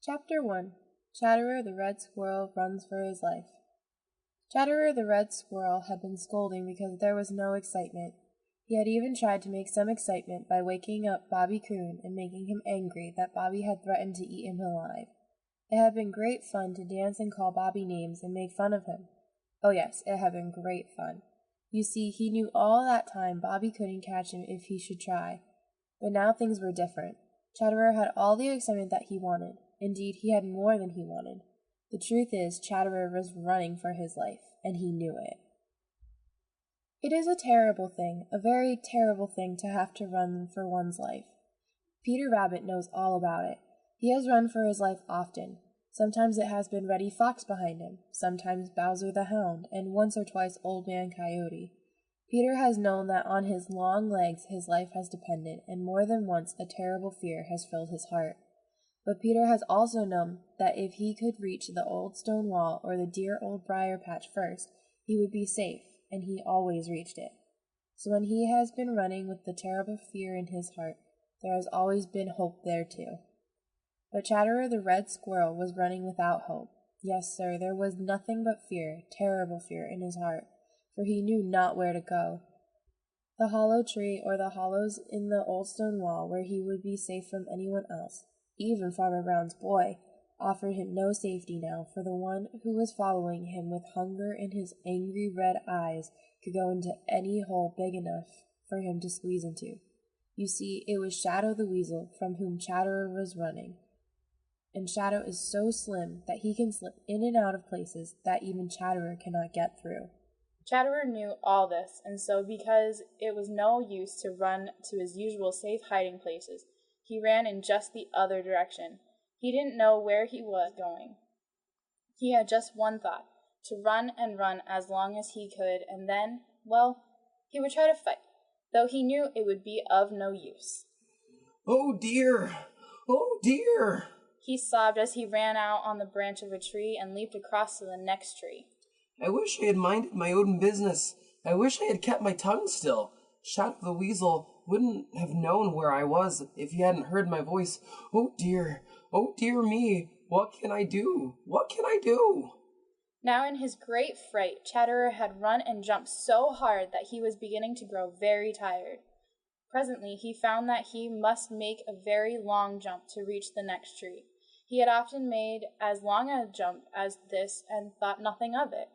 Chapter 1 Chatterer the Red Squirrel Runs for His Life. Chatterer the Red Squirrel had been scolding because there was no excitement. He had even tried to make some excitement by waking up Bobby Coon and making him angry that Bobby had threatened to eat him alive. It had been great fun to dance and call Bobby names and make fun of him. Oh yes, it had been great fun. You see, he knew all that time Bobby couldn't catch him if he should try. But now things were different. Chatterer had all the excitement that he wanted. Indeed, he had more than he wanted. The truth is, Chatterer was running for his life, and he knew it. It is a terrible thing, a very terrible thing to have to run for one's life. Peter Rabbit knows all about it. He has run for his life often. Sometimes it has been Reddy Fox behind him, sometimes Bowser the Hound, and once or twice Old Man Coyote. Peter has known that on his long legs his life has depended, and more than once a terrible fear has filled his heart. But Peter has also known that if he could reach the old stone wall or the dear old briar patch first, he would be safe, and he always reached it. So when he has been running with the terrible fear in his heart, there has always been hope there too. But Chatterer the Red Squirrel was running without hope. Yes, sir, there was nothing but fear, terrible fear, in his heart, for he knew not where to go. The hollow tree or the hollows in the old stone wall where he would be safe from anyone else, even Farmer Brown's boy, offered him no safety now, for the one who was following him with hunger in his angry red eyes could go into any hole big enough for him to squeeze into. You see, it was Shadow the Weasel from whom Chatterer was running. And Shadow is so slim that he can slip in and out of places that even Chatterer cannot get through. Chatterer knew all this, and so because it was no use to run to his usual safe hiding places, he ran in just the other direction. He didn't know where he was going. He had just one thought, to run and run as long as he could, and then, well, he would try to fight, though he knew it would be of no use. "Oh dear! Oh dear!" he sobbed as he ran out on the branch of a tree and leaped across to the next tree. "I wish I had minded my own business. I wish I had kept my tongue still. Shadow the Weasel wouldn't have known where I was if he hadn't heard my voice. Oh dear me, what can I do? What can I do?" Now in his great fright, Chatterer had run and jumped so hard that he was beginning to grow very tired. Presently he found that he must make a very long jump to reach the next tree. He had often made as long a jump as this and thought nothing of it.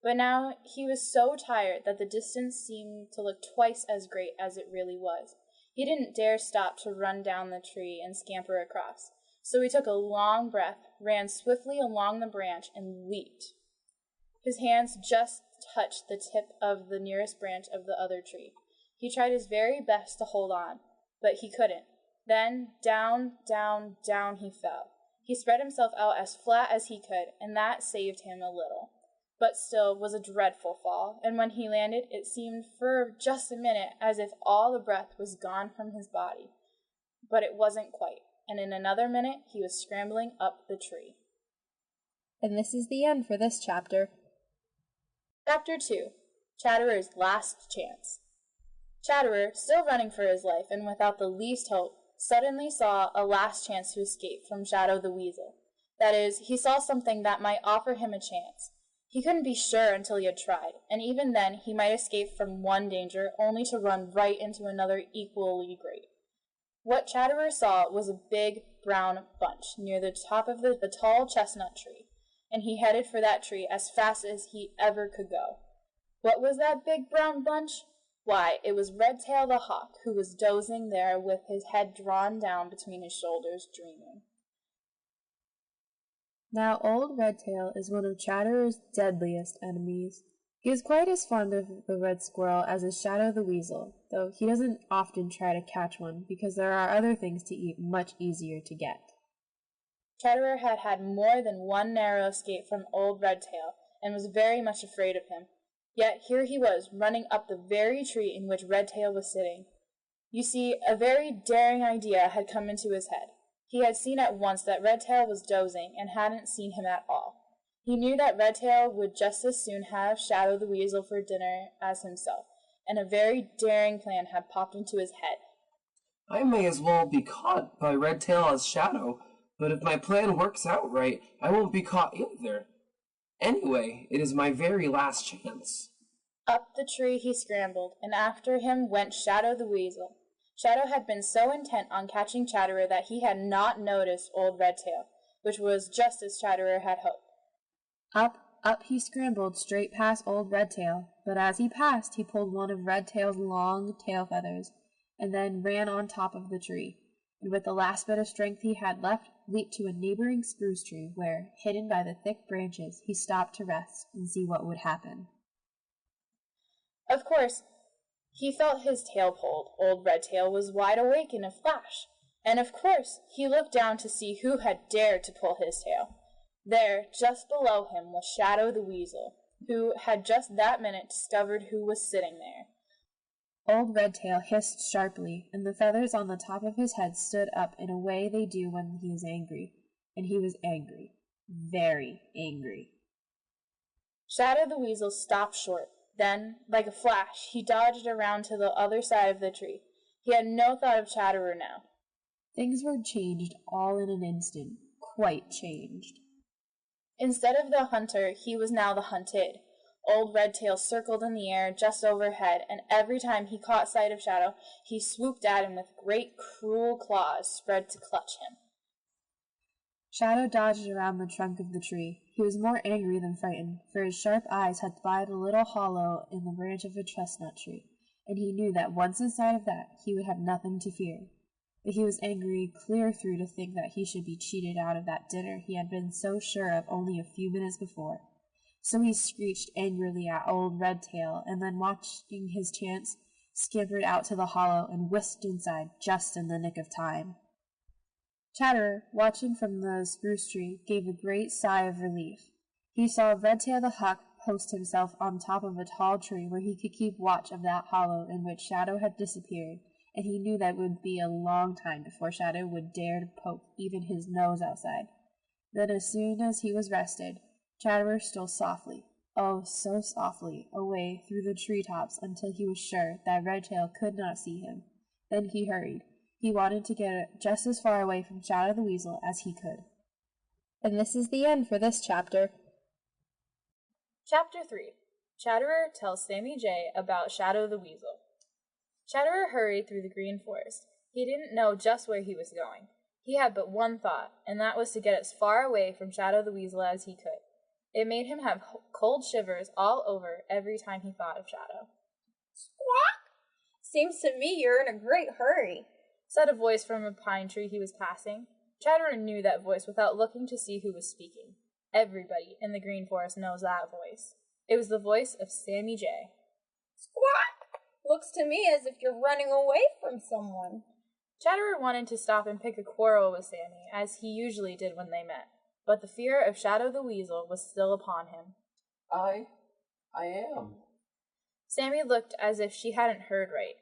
But now he was so tired that the distance seemed to look twice as great as it really was. He didn't dare stop to run down the tree and scamper across. So he took a long breath, ran swiftly along the branch, and leaped. His hands just touched the tip of the nearest branch of the other tree. He tried his very best to hold on, but he couldn't. Then down, down, down he fell. He spread himself out as flat as he could, and that saved him a little. But still was a dreadful fall, and when he landed, it seemed for just a minute as if all the breath was gone from his body. But it wasn't quite, and in another minute he was scrambling up the tree. And this is the end for this chapter. Chapter 2 Chatterer's Last Chance. Chatterer, still running for his life and without the least hope, suddenly saw a last chance to escape from Shadow the Weasel. That is, he saw something that might offer him a chance. He couldn't be sure until he had tried, and even then he might escape from one danger only to run right into another equally great. What Chatterer saw was a big brown bunch near the top of the tall chestnut tree, and he headed for that tree as fast as he ever could go. What was that big brown bunch? Why, it was Redtail the Hawk, who was dozing there with his head drawn down between his shoulders, dreaming. Now old Redtail is one of Chatterer's deadliest enemies. He is quite as fond of the red squirrel as is Shadow the Weasel, though he doesn't often try to catch one because there are other things to eat much easier to get. Chatterer had had more than one narrow escape from old Redtail, and was very much afraid of him. Yet here he was, running up the very tree in which Redtail was sitting. You see, a very daring idea had come into his head. He had seen at once that Redtail was dozing, and hadn't seen him at all. He knew that Redtail would just as soon have Shadow the Weasel for dinner as himself, and a very daring plan had popped into his head. "I may as well be caught by Redtail as Shadow. But if my plan works out right, I won't be caught either. Anyway, it is my very last chance. Up the tree he scrambled, and after him went Shadow the Weasel. Shadow had been so intent on catching Chatterer that he had not noticed Old Redtail, which was just as Chatterer had hoped. Up he scrambled straight past Old Redtail, but as he passed, he pulled one of Redtail's long tail feathers, and then ran on top of the tree, and with the last bit of strength he had left, leaped to a neighboring spruce tree, where, hidden by the thick branches, he stopped to rest and see what would happen. Of course, he felt his tail pulled. Old Redtail was wide awake in a flash, and of course he looked down to see who had dared to pull his tail. There, just below him, was Shadow the Weasel, who had just that minute discovered who was sitting there. Old Redtail hissed sharply, and the feathers on the top of his head stood up in a way they do when he is angry, and he was angry, very angry. Shadow the Weasel stopped short. Then, like a flash, he dodged around to the other side of the tree. He had no thought of Chatterer now. Things were changed all in an instant, quite changed. Instead of the hunter, he was now the hunted. Old Redtail circled in the air just overhead, and every time he caught sight of Shadow, he swooped at him with great cruel claws spread to clutch him. Shadow dodged around the trunk of the tree. He was more angry than frightened, for his sharp eyes had spied a little hollow in the branch of a chestnut tree, and he knew that once inside of that, he would have nothing to fear. But he was angry clear through to think that he should be cheated out of that dinner he had been so sure of only a few minutes before. So he screeched angrily at Old Redtail, and then, watching his chance, scampered out to the hollow and whisked inside just in the nick of time. Chatterer, watching from the spruce tree, gave a great sigh of relief. He saw Redtail the Hawk post himself on top of a tall tree where he could keep watch of that hollow in which Shadow had disappeared, and he knew that it would be a long time before Shadow would dare to poke even his nose outside. Then, as soon as he was rested, Chatterer stole softly, oh so softly, away through the treetops until he was sure that Redtail could not see him. Then he hurried. He wanted to get just as far away from Shadow the Weasel as he could. And this is the end for this chapter. Chapter 3. Chatterer tells Sammy Jay about Shadow the Weasel. Chatterer hurried through the green forest. He didn't know just where he was going. He had but one thought, and that was to get as far away from Shadow the Weasel as he could. It made him have cold shivers all over every time he thought of Shadow. Squawk! Seems to me you're in a great hurry, said a voice from a pine tree he was passing. Chatterer knew that voice without looking to see who was speaking. Everybody in the green forest knows that voice. It was the voice of Sammy Jay. Squawk! Looks to me as if you're running away from someone. Chatterer wanted to stop and pick a quarrel with Sammy, as he usually did when they met, but the fear of Shadow the Weasel was still upon him. I am. Sammy looked as if she hadn't heard right.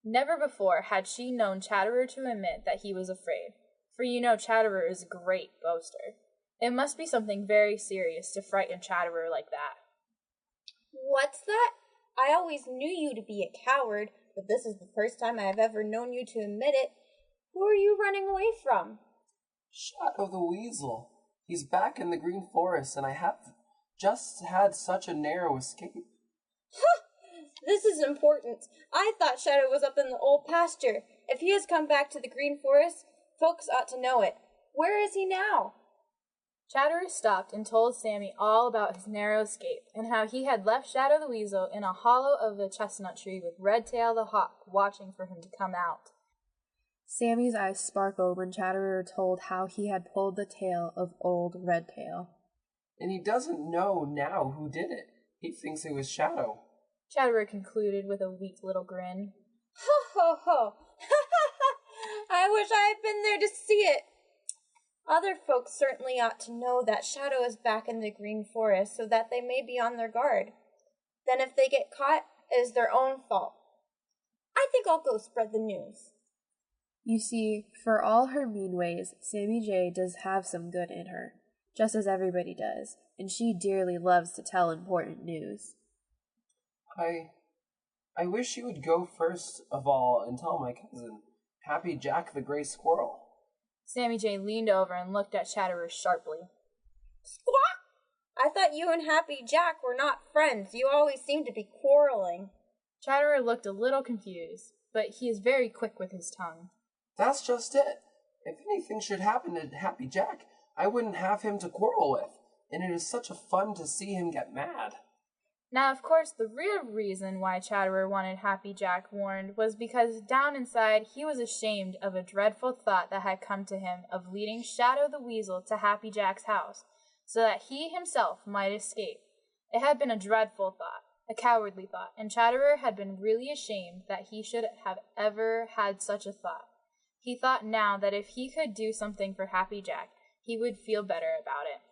Never before had she known Chatterer to admit that he was afraid, for you know Chatterer is a great boaster. It must be something very serious to frighten Chatterer like that. What's that? I always knew you to be a coward, but this is the first time I have ever known you to admit it. Who are you running away from? Shadow the Weasel. He's back in the green forest, and I have just had such a narrow escape. Huh! This is important. I thought Shadow was up in the old pasture. If he has come back to the green forest, folks ought to know it. Where is he now? Chatterer stopped and told Sammy all about his narrow escape, and how he had left Shadow the Weasel in a hollow of a chestnut tree with Redtail the Hawk watching for him to come out. Sammy's eyes sparkled when Chatterer told how he had pulled the tail of Old Redtail. And he doesn't know now who did it. He thinks it was Shadow. Chatterer concluded with a weak little grin. Ho, ho, ho! I wish I had been there to see it. Other folks certainly ought to know that Shadow is back in the green forest so that they may be on their guard. Then if they get caught, it is their own fault. I think I'll go spread the news. You see, for all her mean ways, Sammy Jay does have some good in her, just as everybody does, and she dearly loves to tell important news. I wish you would go first of all and tell my cousin, Happy Jack the Gray Squirrel. Sammy Jay leaned over and looked at Chatterer sharply. Squawk! I thought you and Happy Jack were not friends. You always seem to be quarreling. Chatterer looked a little confused, but he is very quick with his tongue. That's just it. If anything should happen to Happy Jack, I wouldn't have him to quarrel with, and it is such a fun to see him get mad. Now, of course, the real reason why Chatterer wanted Happy Jack warned was because down inside he was ashamed of a dreadful thought that had come to him of leading Shadow the Weasel to Happy Jack's house, so that he himself might escape. It had been a dreadful thought, a cowardly thought, and Chatterer had been really ashamed that he should have ever had such a thought. He thought now that if he could do something for Happy Jack, he would feel better about it.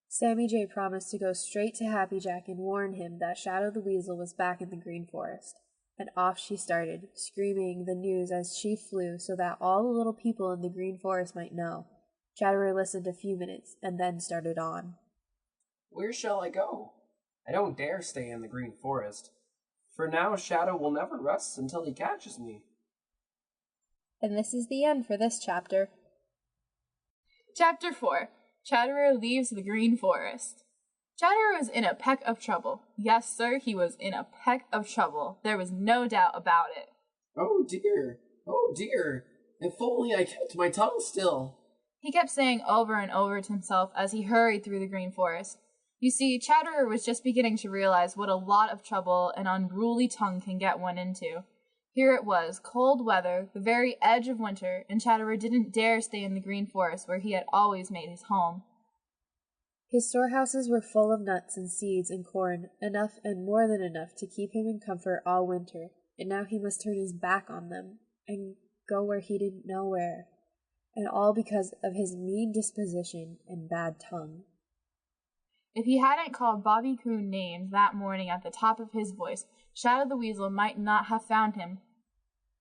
Sammy Jay promised to go straight to Happy Jack and warn him that Shadow the Weasel was back in the Green Forest. And off she started, screaming the news as she flew so that all the little people in the Green Forest might know. Chatterer listened a few minutes and then started on. Where shall I go? I don't dare stay in the Green Forest. For now, Shadow will never rest until he catches me. And this is the end for this chapter. Chapter 4. Chatterer leaves the Green Forest. Chatterer was in a peck of trouble. Yes, sir, he was in a peck of trouble. There was no doubt about it. Oh dear, if only I kept my tongue still. He kept saying over and over to himself as he hurried through the Green Forest. You see, Chatterer was just beginning to realize what a lot of trouble an unruly tongue can get one into. Here it was, cold weather, the very edge of winter, and Chatterer didn't dare stay in the Green Forest where he had always made his home. His storehouses were full of nuts and seeds and corn, enough and more than enough to keep him in comfort all winter, and now he must turn his back on them and go where he didn't know where, and all because of his mean disposition and bad tongue. If he hadn't called Bobby Coon names that morning at the top of his voice, Shadow the Weasel might not have found him.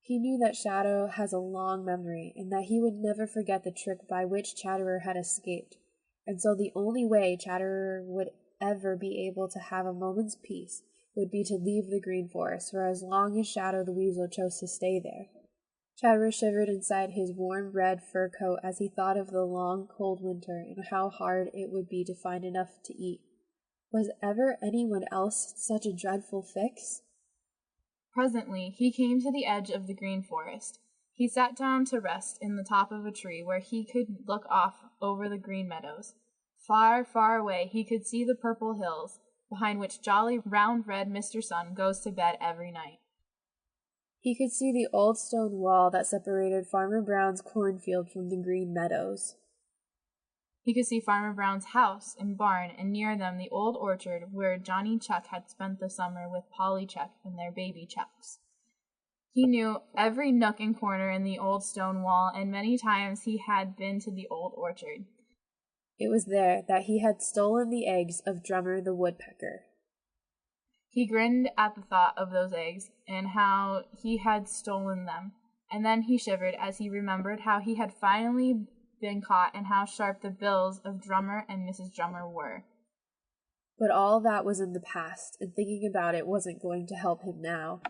He knew that Shadow has a long memory, and that he would never forget the trick by which Chatterer had escaped, and so the only way Chatterer would ever be able to have a moment's peace would be to leave the Green Forest for as long as Shadow the Weasel chose to stay there. Chatterer shivered inside his warm red fur coat as he thought of the long, cold winter and how hard it would be to find enough to eat. Was ever anyone else such a dreadful fix? Presently, he came to the edge of the Green Forest. He sat down to rest in the top of a tree where he could look off over the green meadows. Far, far away, he could see the purple hills, behind which jolly, round, red Mr. Sun goes to bed every night. He could see the old stone wall that separated Farmer Brown's cornfield from the green meadows. He could see Farmer Brown's house and barn, and near them the old orchard where Johnny Chuck had spent the summer with Polly Chuck and their baby Chucks. He knew every nook and corner in the old stone wall, and many times he had been to the old orchard. It was there that he had stolen the eggs of Drummer the Woodpecker. He grinned at the thought of those eggs and how he had stolen them, and then he shivered as he remembered how he had finally been caught and how sharp the bills of Drummer and Mrs. Drummer were. But all that was in the past, and thinking about it wasn't going to help him now.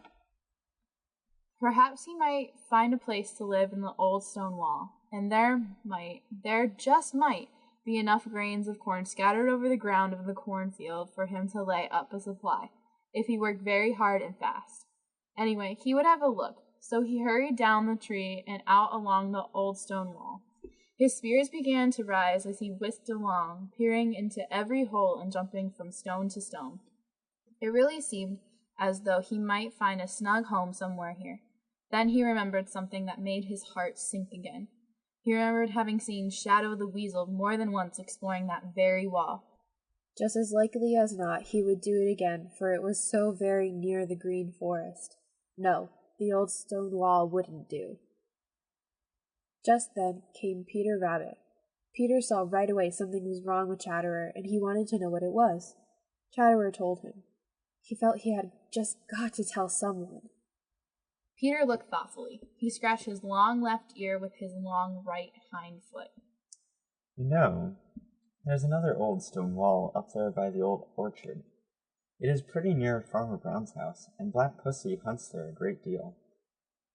Perhaps he might find a place to live in the old stone wall, and there just might, be enough grains of corn scattered over the ground of the cornfield for him to lay up a supply, if he worked very hard and fast. Anyway, he would have a look, so he hurried down the tree and out along the old stone wall. His spirits began to rise as he whisked along, peering into every hole and jumping from stone to stone. It really seemed as though he might find a snug home somewhere here. Then he remembered something that made his heart sink again. He remembered having seen Shadow the Weasel more than once exploring that very wall. Just as likely as not, he would do it again, for it was so very near the Green Forest. No, the old stone wall wouldn't do. Just then came Peter Rabbit. Peter saw right away something was wrong with Chatterer, and he wanted to know what it was. Chatterer told him. He felt he had just got to tell someone. Peter looked thoughtfully. He scratched his long left ear with his long right hind foot. You know, there's another old stone wall up there by the old orchard. It is pretty near Farmer Brown's house, and Black Pussy hunts there a great deal.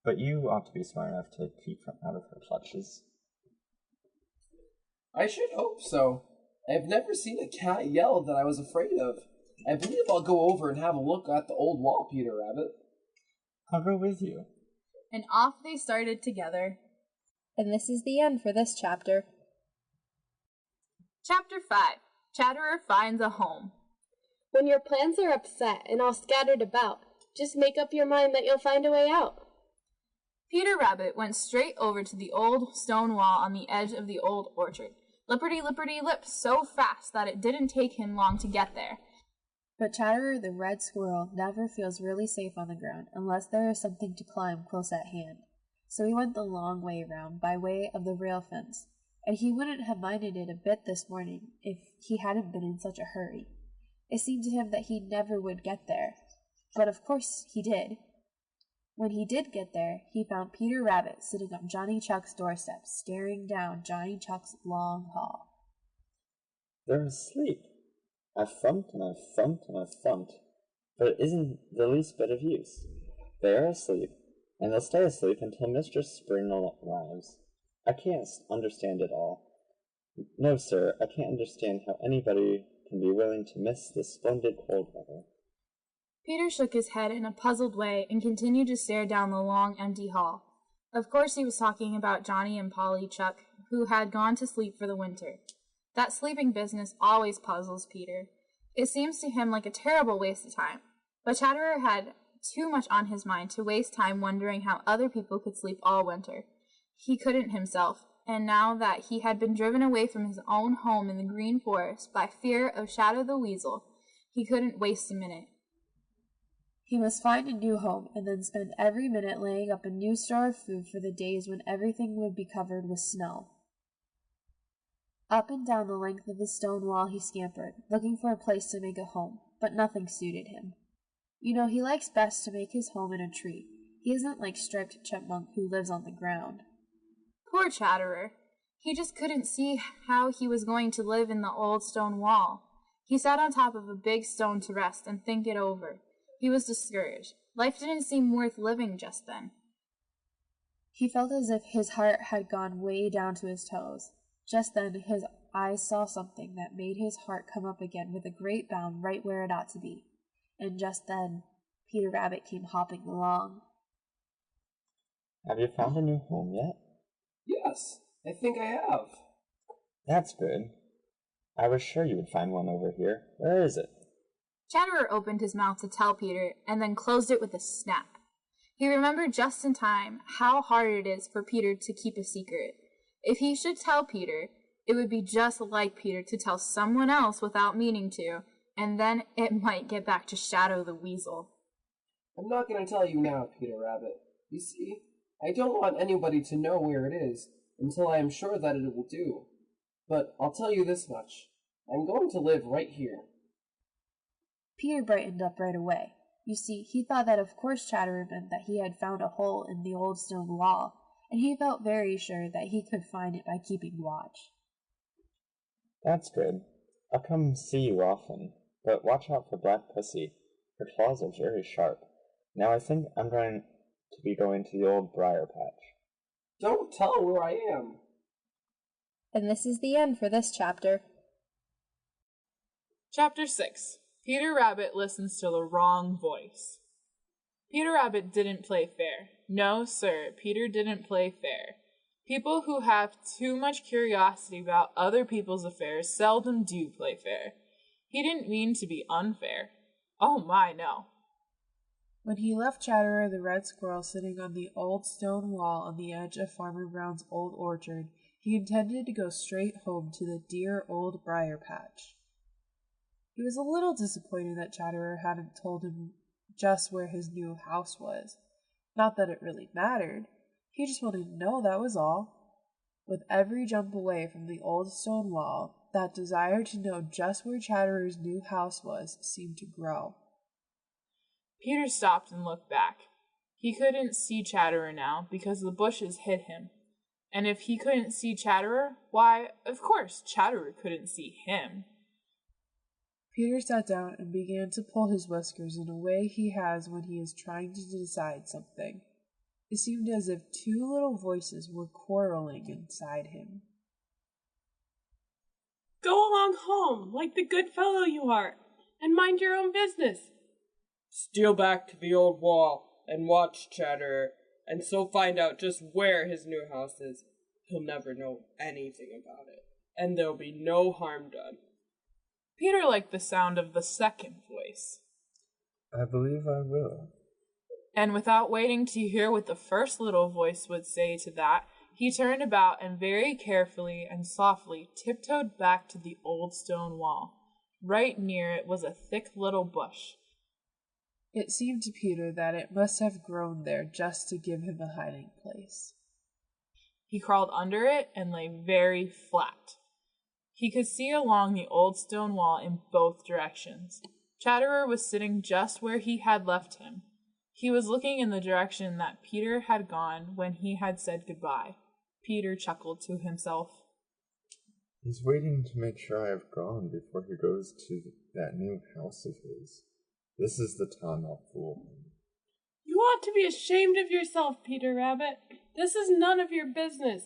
But you ought to be smart enough to keep out of her clutches. I should hope so. I've never seen a cat yell that I was afraid of. I believe I'll go over and have a look at the old wall, Peter Rabbit. I'll go with you. And off they started together. And this is the end for this chapter. Chapter 5. Chatterer Finds a Home. When your plans are upset and all scattered about, just make up your mind that you'll find a way out. Peter Rabbit went straight over to the old stone wall on the edge of the old orchard. Lipperty-lipperty-lip so fast that it didn't take him long to get there. But Chatterer the Red Squirrel never feels really safe on the ground unless there is something to climb close at hand. So he went the long way around by way of the rail fence, and he wouldn't have minded it a bit this morning if he hadn't been in such a hurry. It seemed to him that he never would get there, but of course he did. When he did get there, he found Peter Rabbit sitting on Johnny Chuck's doorstep, staring down Johnny Chuck's long hall. They're asleep. I've thumped and I've thumped and I've thumped, but it isn't the least bit of use. They are asleep, and they'll stay asleep until Mistress Spring arrives. I can't understand it all. No, sir, I can't understand how anybody can be willing to miss this splendid cold weather. Peter shook his head in a puzzled way and continued to stare down the long, empty hall. Of course he was talking about Johnny and Polly Chuck, who had gone to sleep for the winter. That sleeping business always puzzles Peter. It seems to him like a terrible waste of time. But Chatterer had too much on his mind to waste time wondering how other people could sleep all winter. He couldn't himself, and now that he had been driven away from his own home in the Green Forest by fear of Shadow the Weasel, he couldn't waste a minute. He must find a new home and then spend every minute laying up a new store of food for the days when everything would be covered with snow. Up and down the length of the stone wall he scampered, looking for a place to make a home, but nothing suited him. You know, he likes best to make his home in a tree. He isn't like Striped Chipmunk who lives on the ground. Poor Chatterer. He just couldn't see how he was going to live in the old stone wall. He sat on top of a big stone to rest and think it over. He was discouraged. Life didn't seem worth living just then. He felt as if his heart had gone way down to his toes. Just then his eyes saw something that made his heart come up again with a great bound right where it ought to be. And just then Peter Rabbit came hopping along. Have you found a new home yet? Yes, I think I have. That's good. I was sure you would find one over here. Where is it? Chatterer opened his mouth to tell Peter and then closed it with a snap. He remembered just in time how hard it is for Peter to keep a secret. If he should tell Peter, it would be just like Peter to tell someone else without meaning to, and then it might get back to Shadow the Weasel. I'm not going to tell you now, Peter Rabbit. You see, I don't want anybody to know where it is until I am sure that it will do. But I'll tell you this much. I'm going to live right here. Peter brightened up right away. You see, he thought that of course Chatterer meant that he had found a hole in the old stone wall, and he felt very sure that he could find it by keeping watch. That's good. I'll come see you often, but watch out for Black Pussy. Her claws are very sharp. Now I think I'm going to be going to the old briar patch. Don't tell her where I am. And this is the end for this chapter. Chapter 6. Peter Rabbit listens to the wrong voice. Peter Rabbit didn't play fair. No, sir, Peter didn't play fair. People who have too much curiosity about other people's affairs seldom do play fair. He didn't mean to be unfair. Oh my, no. When he left Chatterer the Red Squirrel sitting on the old stone wall on the edge of Farmer Brown's old orchard, he intended to go straight home to the dear old briar patch. He was a little disappointed that Chatterer hadn't told him just where his new house was. Not that it really mattered. He just wanted to know, that was all. With every jump away from the old stone wall, that desire to know just where Chatterer's new house was seemed to grow. Peter stopped and looked back. He couldn't see Chatterer now because the bushes hid him. And if he couldn't see Chatterer, why, of course, Chatterer couldn't see him. Peter sat down and began to pull his whiskers in a way he has when he is trying to decide something. It seemed as if two little voices were quarreling inside him. Go along home, like the good fellow you are, and mind your own business. Steal back to the old wall and watch Chatterer, and so find out just where his new house is. He'll never know anything about it, and there'll be no harm done. Peter liked the sound of the second voice. I believe I will. And without waiting to hear what the first little voice would say to that, he turned about and very carefully and softly tiptoed back to the old stone wall. Right near it was a thick little bush. It seemed to Peter that it must have grown there just to give him a hiding place. He crawled under it and lay very flat. He could see along the old stone wall in both directions. Chatterer was sitting just where he had left him. He was looking in the direction that Peter had gone when he had said goodbye. Peter chuckled to himself. He's waiting to make sure I have gone before he goes to that new house of his. This is the time I'll fool him. You ought to be ashamed of yourself, Peter Rabbit. This is none of your business.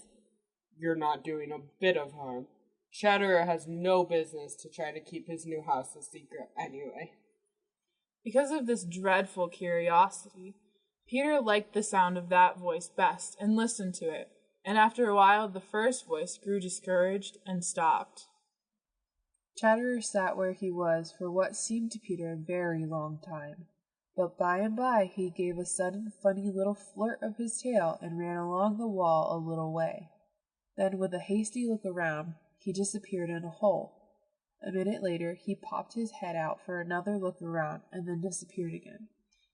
You're not doing a bit of harm. Chatterer has no business to try to keep his new house a secret anyway. Because of this dreadful curiosity, Peter liked the sound of that voice best and listened to it, and after a while the first voice grew discouraged and stopped. Chatterer sat where he was for what seemed to Peter a very long time, but by and by he gave a sudden funny little flirt of his tail and ran along the wall a little way. Then with a hasty look around, he disappeared in a hole. A minute later, he popped his head out for another look around and then disappeared again.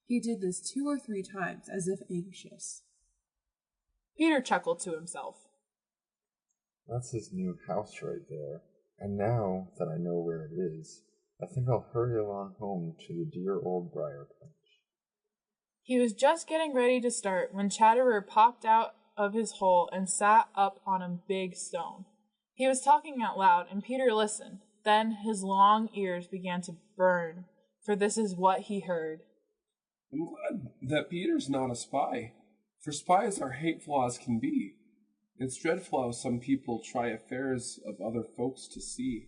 He did this 2 or 3 times, as if anxious. Peter chuckled to himself. That's his new house right there. And now that I know where it is, I think I'll hurry along home to the dear old briar patch. He was just getting ready to start when Chatterer popped out of his hole and sat up on a big stone. He was talking out loud, and Peter listened. Then his long ears began to burn, for this is what he heard. I'm glad that Peter's not a spy, for spies are hateful as can be. It's dreadful how some people try affairs of other folks to see.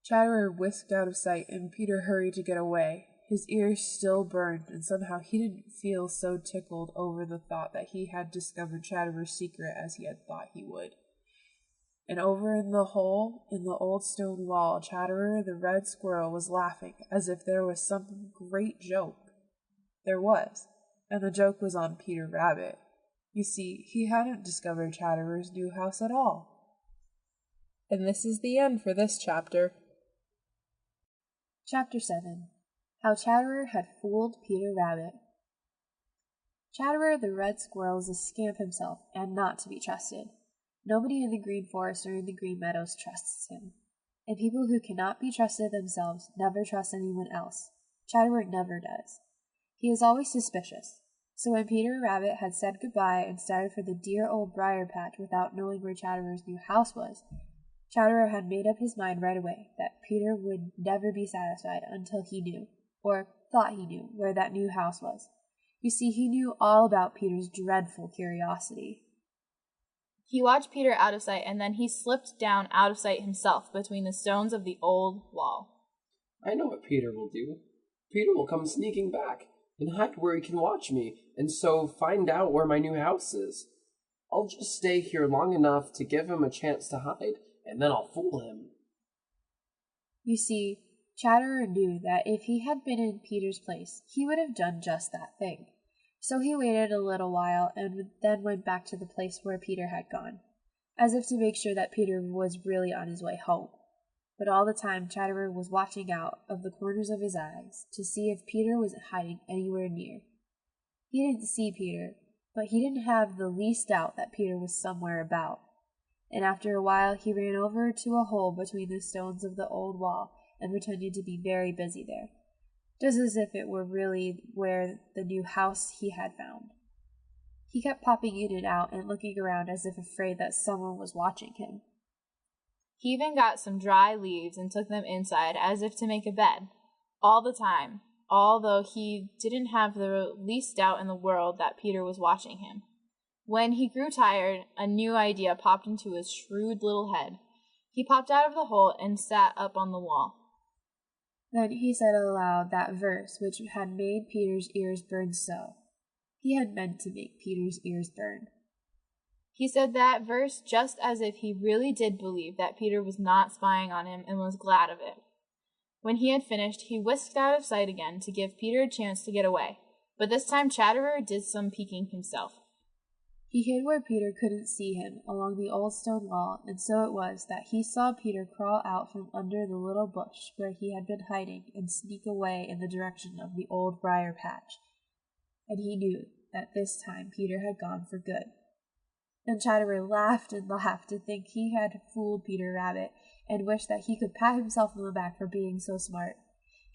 Chatterer whisked out of sight, and Peter hurried to get away. His ears still burned, and somehow he didn't feel so tickled over the thought that he had discovered Chatterer's secret as he had thought he would. And over in the hole in the old stone wall, Chatterer the red squirrel was laughing as if there was some great joke. There was, and the joke was on Peter Rabbit. You see, he hadn't discovered Chatterer's new house at all. And this is the end for this chapter. Chapter 7. How Chatterer Had Fooled Peter Rabbit. Chatterer the red squirrel is a scamp himself, and not to be trusted. Nobody in the Green Forest or in the Green Meadows trusts him. And people who cannot be trusted themselves never trust anyone else. Chatterer never does. He is always suspicious. So when Peter Rabbit had said goodbye and started for the dear old briar patch without knowing where Chatterer's new house was, Chatterer had made up his mind right away that Peter would never be satisfied until he knew, or thought he knew, where that new house was. You see, he knew all about Peter's dreadful curiosity. He watched Peter out of sight, and then he slipped down out of sight himself between the stones of the old wall. I know what Peter will do. Peter will come sneaking back and hide where he can watch me, and so find out where my new house is. I'll just stay here long enough to give him a chance to hide, and then I'll fool him. You see, Chatterer knew that if he had been in Peter's place, he would have done just that thing. So he waited a little while and then went back to the place where Peter had gone, as if to make sure that Peter was really on his way home. But all the time Chatterer was watching out of the corners of his eyes to see if Peter was hiding anywhere near. He didn't see Peter, but he didn't have the least doubt that Peter was somewhere about. And after a while he ran over to a hole between the stones of the old wall and pretended to be very busy there, just as if it were really where the new house he had found. He kept popping in and out and looking around as if afraid that someone was watching him. He even got some dry leaves and took them inside as if to make a bed, all the time, although he didn't have the least doubt in the world that Peter was watching him. When he grew tired, a new idea popped into his shrewd little head. He popped out of the hole and sat up on the wall. Then he said aloud that verse which had made Peter's ears burn so. He had meant to make Peter's ears burn. He said that verse just as if he really did believe that Peter was not spying on him and was glad of it. When he had finished, he whisked out of sight again to give Peter a chance to get away, but this time Chatterer did some peeking himself. He hid where Peter couldn't see him, along the old stone wall, and so it was that he saw Peter crawl out from under the little bush where he had been hiding and sneak away in the direction of the old briar patch. And he knew that this time Peter had gone for good. And Chatterer laughed and laughed to think he had fooled Peter Rabbit, and wished that he could pat himself on the back for being so smart.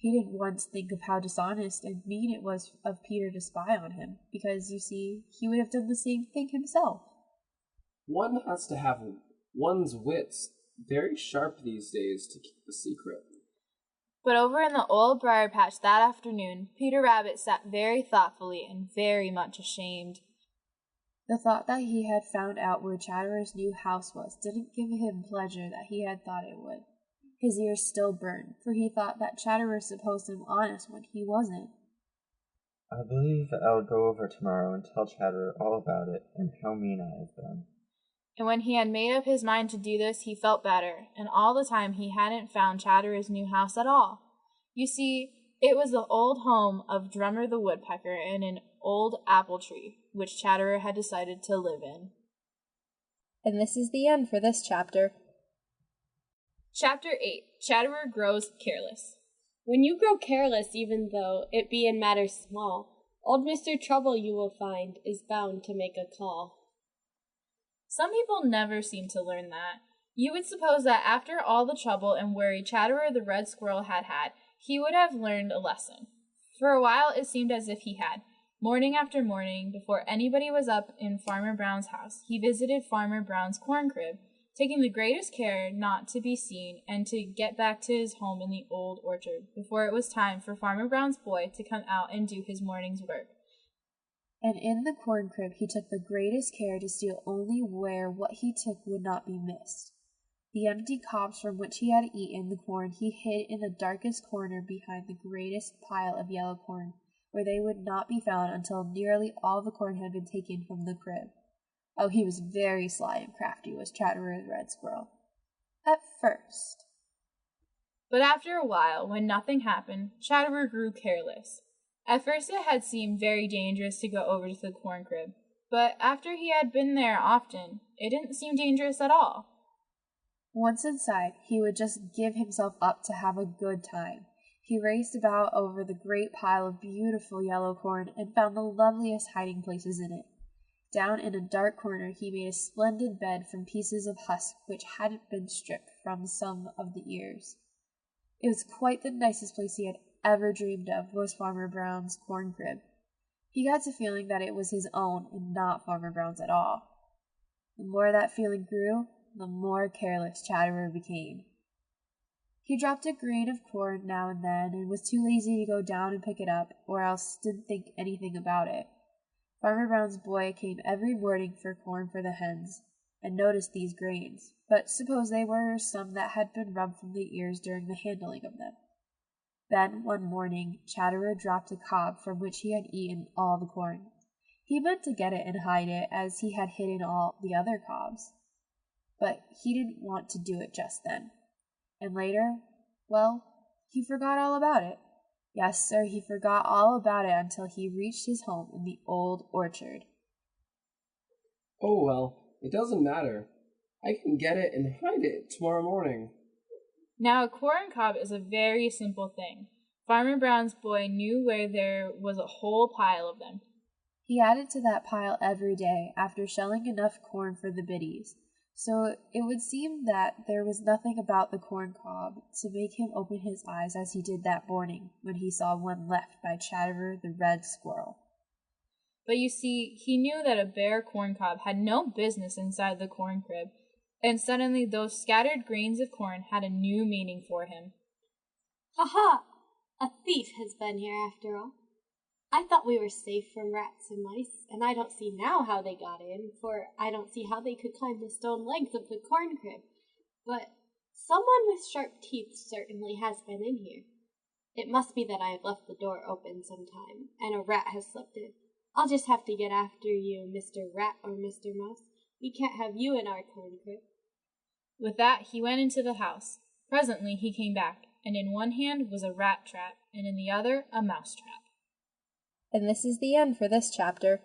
He didn't once think of how dishonest and mean it was of Peter to spy on him, because, you see, he would have done the same thing himself. One has to have one's wits very sharp these days to keep a secret. But over in the old briar patch that afternoon, Peter Rabbit sat very thoughtfully and very much ashamed. The thought that he had found out where Chatterer's new house was didn't give him pleasure that he had thought it would. His ears still burned, for he thought that Chatterer supposed him honest when he wasn't. I believe I'll go over tomorrow and tell Chatterer all about it and how mean I have been. And when he had made up his mind to do this, he felt better, and all the time he hadn't found Chatterer's new house at all. You see, it was the old home of Drummer the Woodpecker in an old apple tree, which Chatterer had decided to live in. And this is the end for this chapter. Chapter 8. Chatterer Grows Careless. When you grow careless, even though it be in matters small, old Mr. Trouble, you will find, is bound to make a call. Some people never seem to learn that. You would suppose that after all the trouble and worry Chatterer the Red Squirrel had had, he would have learned a lesson. For a while it seemed as if he had. Morning after morning, before anybody was up in Farmer Brown's house, he visited Farmer Brown's corn crib, taking the greatest care not to be seen and to get back to his home in the old orchard before it was time for Farmer Brown's boy to come out and do his morning's work. And in the corn crib he took the greatest care to steal only where what he took would not be missed. The empty cobs from which he had eaten the corn he hid in the darkest corner behind the greatest pile of yellow corn, where they would not be found until nearly all the corn had been taken from the crib. Oh, he was very sly and crafty, was Chatterer the Red Squirrel. At first. But after a while, when nothing happened, Chatterer grew careless. At first it had seemed very dangerous to go over to the corn crib, but after he had been there often, it didn't seem dangerous at all. Once inside, he would just give himself up to have a good time. He raced about over the great pile of beautiful yellow corn and found the loveliest hiding places in it. Down in a dark corner he made a splendid bed from pieces of husk which hadn't been stripped from some of the ears. It was quite the nicest place he had ever dreamed of, was Farmer Brown's corn crib. He got to feeling that it was his own and not Farmer Brown's at all. The more that feeling grew, the more careless Chatterer became. He dropped a grain of corn now and then and was too lazy to go down and pick it up, or else didn't think anything about it. Farmer Brown's boy came every morning for corn for the hens, and noticed these grains, but suppose they were some that had been rubbed from the ears during the handling of them. Then, one morning, Chatterer dropped a cob from which he had eaten all the corn. He meant to get it and hide it, as he had hidden all the other cobs. But he didn't want to do it just then. And later, well, he forgot all about it. Yes, sir, he forgot all about it until he reached his home in the old orchard. Oh well, it doesn't matter. I can get it and hide it tomorrow morning. Now, a corn cob is a very simple thing. Farmer Brown's boy knew where there was a whole pile of them. He added to that pile every day after shelling enough corn for the biddies. So it would seem that there was nothing about the corn cob to make him open his eyes as he did that morning when he saw one left by Chatterer the Red Squirrel. But you see, he knew that a bare corn cob had no business inside the corn crib, and suddenly those scattered grains of corn had a new meaning for him. Ha ha! A thief has been here after all. I thought we were safe from rats and mice, and I don't see now how they got in, for I don't see how they could climb the stone legs of the corn crib. But Someone with sharp teeth certainly has been in here. It must be that I have left the door open sometime, and a rat has slipped in. I'll just have to get after you, Mr. Rat or Mr. Mouse. We can't have you in our corn crib. With that, he went into the house. Presently he came back, and in one hand was a rat trap, and in the other a mouse trap. And this is the end for this chapter.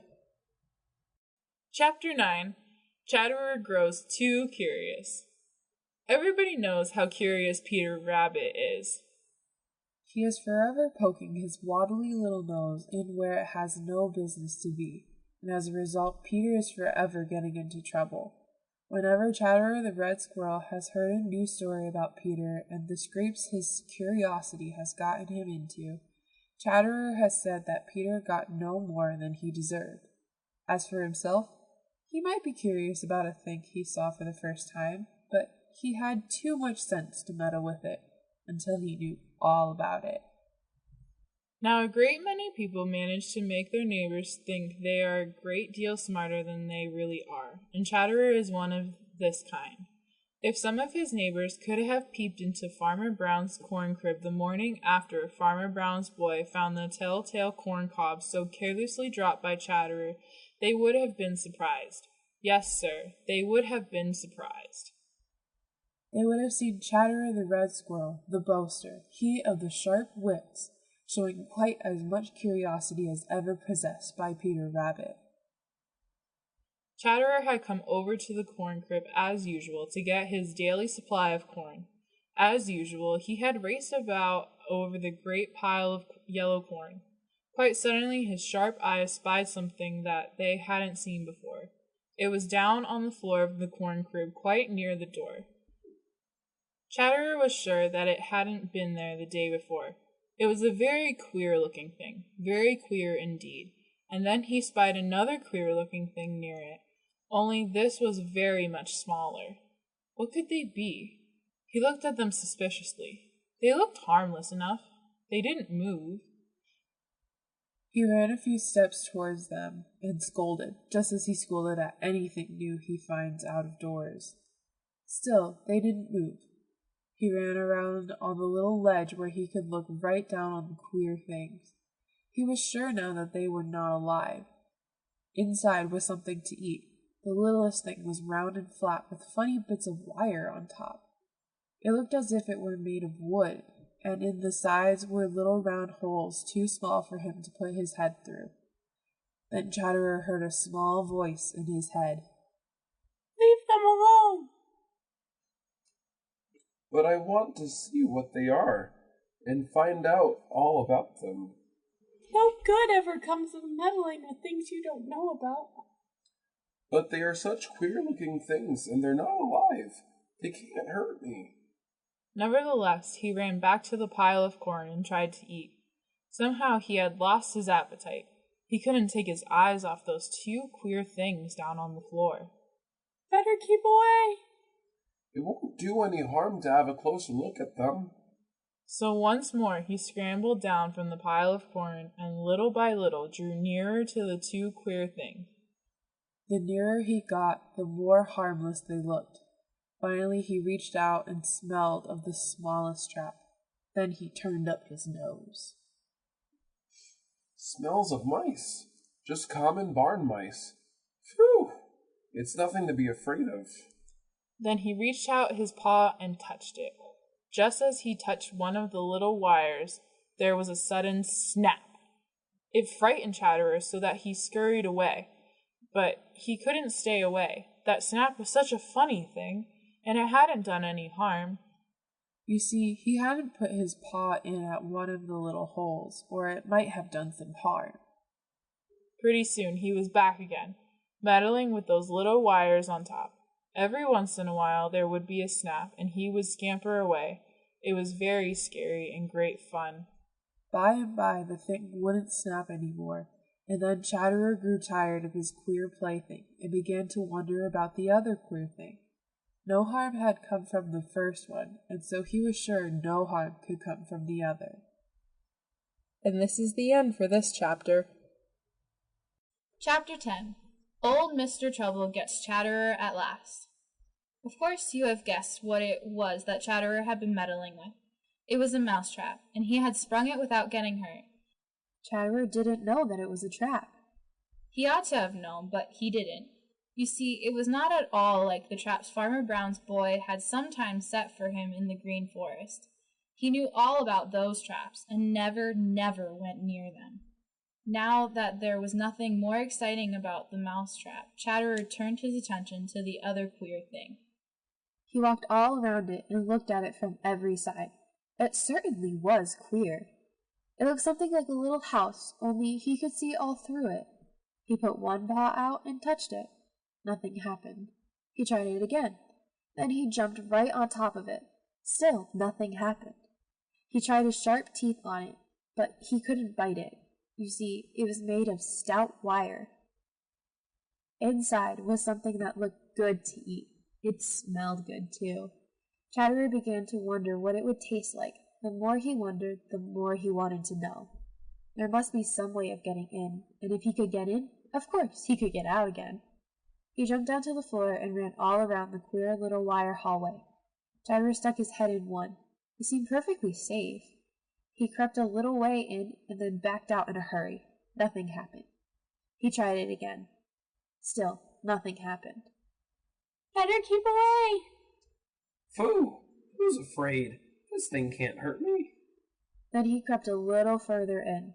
Chapter 9. Chatterer Grows Too Curious. Everybody knows how curious Peter Rabbit is. He is forever poking his wobbly little nose in where it has no business to be, and as a result, Peter is forever getting into trouble. Whenever Chatterer the Red Squirrel has heard a new story about Peter and the scrapes his curiosity has gotten him into, Chatterer has said that Peter got no more than he deserved. As for himself, he might be curious about a thing he saw for the first time, but he had too much sense to meddle with it until he knew all about it. Now, a great many people manage to make their neighbors think they are a great deal smarter than they really are, and Chatterer is one of this kind. If some of his neighbors could have peeped into Farmer Brown's corn crib the morning after Farmer Brown's boy found the telltale corn cob so carelessly dropped by Chatterer, they would have been surprised. Yes, sir, they would have been surprised. They would have seen Chatterer the Red Squirrel, the boaster, he of the sharp wits, showing quite as much curiosity as ever possessed by Peter Rabbit. Chatterer had come over to the corn crib as usual to get his daily supply of corn. As usual, he had raced about over the great pile of yellow corn. Quite suddenly, his sharp eyes spied something that they hadn't seen before. It was down on the floor of the corn crib quite near the door. Chatterer was sure that it hadn't been there the day before. It was a very queer-looking thing, very queer indeed, and then he spied another queer-looking thing near it, only this was very much smaller. What could they be? He looked at them suspiciously. They looked harmless enough. They didn't move. He ran a few steps towards them and scolded, just as he scolded at anything new he finds out of doors. Still, they didn't move. He ran around on the little ledge where he could look right down on the queer things. He was sure now that they were not alive. Inside was something to eat. The littlest thing was round and flat with funny bits of wire on top. It looked as if it were made of wood, and in the sides were little round holes too small for him to put his head through. Then Chatterer heard a small voice in his head. Leave them alone! But I want to see what they are and find out all about them. No good ever comes of meddling with things you don't know about. But they are such queer-looking things, and they're not alive. They can't hurt me. Nevertheless, he ran back to the pile of corn and tried to eat. Somehow he had lost his appetite. He couldn't take his eyes off those two queer things down on the floor. Better keep away. It won't do any harm to have a closer look at them. So once more he scrambled down from the pile of corn and little by little drew nearer to the two queer things. The nearer he got, the more harmless they looked. Finally he reached out and smelled of the smallest trap. Then he turned up his nose. Smells of mice. Just common barn mice. Phew! It's nothing to be afraid of. Then he reached out his paw and touched it. Just as he touched one of the little wires, there was a sudden snap. It frightened Chatterer so that he scurried away. But he couldn't stay away. That snap was such a funny thing, and it hadn't done any harm. You see, he hadn't put his paw in at one of the little holes, or it might have done some harm. Pretty soon he was back again, meddling with those little wires on top. Every once in a while there would be a snap, and he would scamper away. It was very scary and great fun. By and by the thing wouldn't snap any more, and then Chatterer grew tired of his queer plaything and began to wonder about the other queer thing. No harm had come from the first one, and so he was sure no harm could come from the other. And this is the end for this chapter. Chapter 10. Old Mr. Trouble Gets Chatterer at Last. Of course you have guessed what it was that Chatterer had been meddling with. It was a mousetrap, and he had sprung it without getting hurt. Chatterer didn't know that it was a trap. He ought to have known, but he didn't. You see, it was not at all like the traps Farmer Brown's boy had sometimes set for him in the Green Forest. He knew all about those traps, and never went near them. Now that there was nothing more exciting about the mousetrap, Chatterer turned his attention to the other queer thing. He walked all around it and looked at it from every side. It certainly was queer. It looked something like a little house, only he could see all through it. He put one paw out and touched it. Nothing happened. He tried it again. Then he jumped right on top of it. Still nothing happened. He tried his sharp teeth on it, but he couldn't bite it. You see, it was made of stout wire. Inside was something that looked good to eat. It smelled good, too. Chatterer began to wonder what it would taste like. The more he wondered, the more he wanted to know. There must be some way of getting in, and if he could get in, of course he could get out again. He jumped down to the floor and ran all around the queer little wire hallway. Chatterer stuck his head in one. He seemed perfectly safe. He crept a little way in and then backed out in a hurry. Nothing happened. He tried it again. Still, nothing happened. Better keep away! Phoo! Who's afraid? This thing can't hurt me. Then he crept a little further in.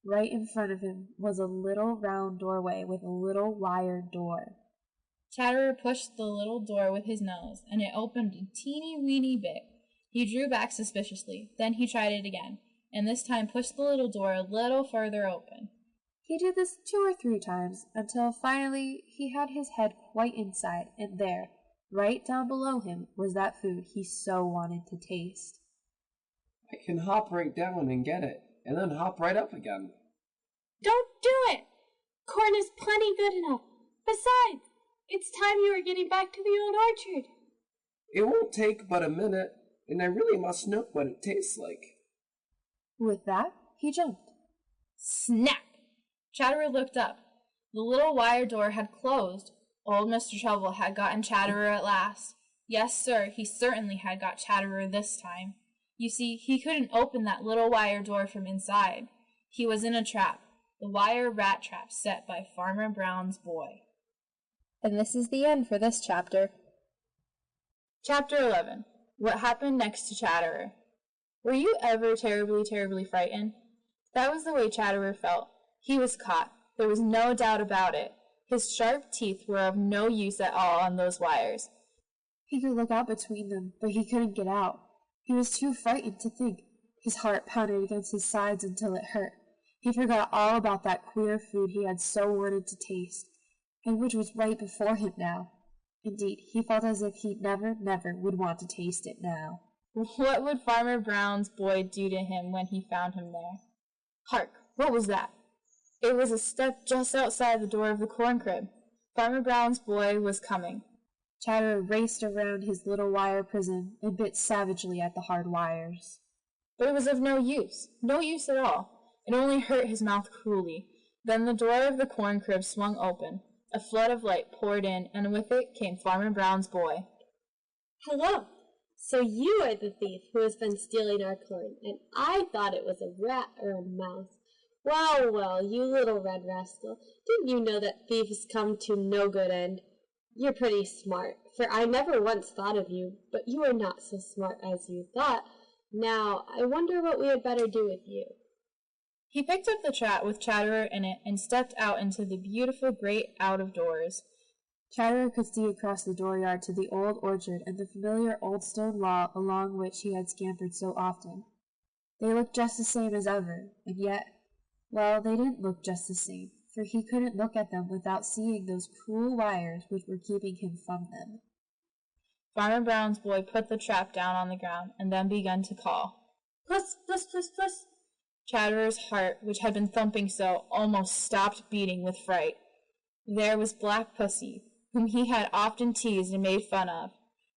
Right in front of him was a little round doorway with a little wire door. Chatterer pushed the little door with his nose, and it opened a teeny-weeny bit. He drew back suspiciously. Then he tried it again, and this time pushed the little door a little further open. He did this 2 or 3 times, until finally he had his head quite inside, and there, right down below him, was that food he so wanted to taste. I can hop right down and get it, and then hop right up again. Don't do it! Corn is plenty good enough. Besides, it's time you were getting back to the old orchard. It won't take but a minute, and I really must know what it tastes like. With that, he jumped. Snap! Chatterer looked up. The little wire door had closed. Old Mr. Trouble had gotten Chatterer at last. Yes, sir, he certainly had got Chatterer this time. You see, he couldn't open that little wire door from inside. He was in a trap, the wire rat trap set by Farmer Brown's boy. And this is the end for this chapter. Chapter 11. What happened next to Chatterer? Were you ever terribly frightened? That was the way Chatterer felt. He was caught. There was no doubt about it. His sharp teeth were of no use at all on those wires. He could look out between them, but he couldn't get out. He was too frightened to think. His heart pounded against his sides until it hurt. He forgot all about that queer food he had so wanted to taste, and which was right before him now. Indeed, he felt as if he never would want to taste it now. What would Farmer Brown's boy do to him when he found him there? Hark! What was that? It was a step just outside the door of the corn crib. Farmer Brown's boy was coming. Chatterer raced around his little wire prison and bit savagely at the hard wires. But it was of no use at all. It only hurt his mouth cruelly. Then the door of the corn crib swung open. A flood of light poured in, and with it came Farmer Brown's boy. Hello! So you are the thief who has been stealing our corn, and I thought it was a rat or a mouse. Well, you little red rascal, didn't you know that thieves come to no good end? You're pretty smart, for I never once thought of you, but you are not so smart as you thought. Now, I wonder what we had better do with you. He picked up the trap with Chatterer in it and stepped out into the beautiful great out-of-doors. Chatterer could see across the dooryard to the old orchard and the familiar old stone wall along which he had scampered so often. They looked just the same as ever, and yet, well, they didn't look just the same, for he couldn't look at them without seeing those cruel wires which were keeping him from them. Farmer Brown's boy put the trap down on the ground and then began to call. Puss, puss, puss, puss. Chatterer's heart, which had been thumping so, almost stopped beating with fright. There was Black Pussy, whom he had often teased and made fun of.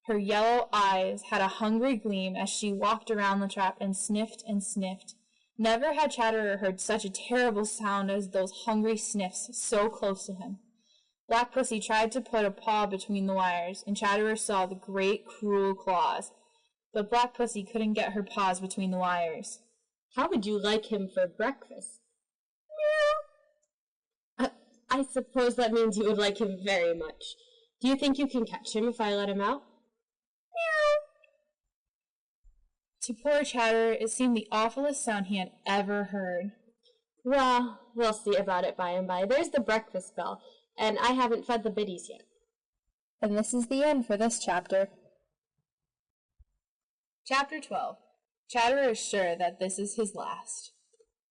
Her yellow eyes had a hungry gleam as she walked around the trap and sniffed and sniffed. Never had Chatterer heard such a terrible sound as those hungry sniffs so close to him. Black Pussy tried to put a paw between the wires, and Chatterer saw the great cruel claws. But Black Pussy couldn't get her paws between the wires. How would you like him for breakfast? Meow. I suppose that means you would like him very much. Do you think you can catch him if I let him out? Meow. To poor Chatterer, it seemed the awfulest sound he had ever heard. Well, we'll see about it by and by. There's the breakfast bell, and I haven't fed the biddies yet. And this is the end for this chapter. Chapter 12. Chatterer is sure that this is his last.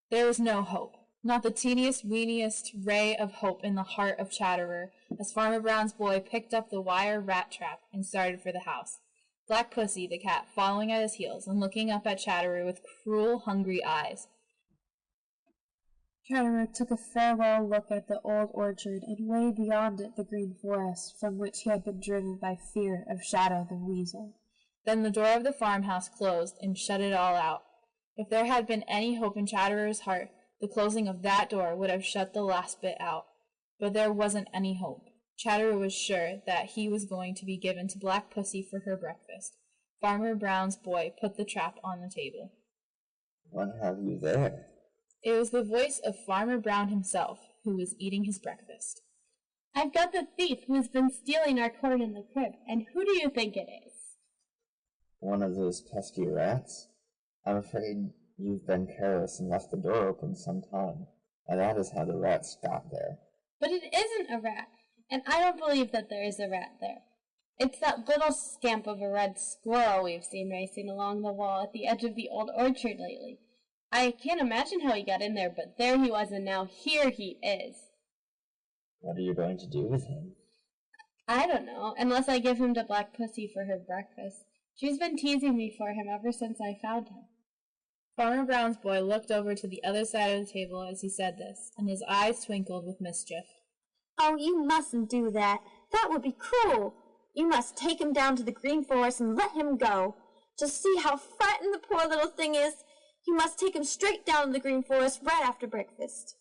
There was no hope, not the teeniest, weeniest ray of hope in the heart of Chatterer, as Farmer Brown's boy picked up the wire rat trap and started for the house, Black Pussy, the cat, following at his heels and looking up at Chatterer with cruel, hungry eyes. Chatterer took a farewell look at the old orchard, and way beyond it the green forest, from which he had been driven by fear of Shadow the Weasel. Then the door of the farmhouse closed and shut it all out. If there had been any hope in Chatterer's heart, the closing of that door would have shut the last bit out. But there wasn't any hope. Chatterer was sure that he was going to be given to Black Pussy for her breakfast. Farmer Brown's boy put the trap on the table. What have you there? It was the voice of Farmer Brown himself, who was eating his breakfast. I've got the thief who's been stealing our corn in the crib, and who do you think it is? One of those pesky rats? I'm afraid you've been careless and left the door open some time, and that is how the rats got there. But it isn't a rat, and I don't believe that there is a rat there. It's that little scamp of a red squirrel we've seen racing along the wall at the edge of the old orchard lately. I can't imagine how he got in there, but there he was, and now here he is. What are you going to do with him? I don't know, unless I give him to Black Pussy for her breakfast. She's been teasing me for him ever since I found him. Farmer Brown's boy looked over to the other side of the table as he said this, and his eyes twinkled with mischief. Oh, you mustn't do that. That would be cruel. You must take him down to the Green Forest and let him go. Just see how frightened the poor little thing is. You must take him straight down to the Green Forest right after breakfast.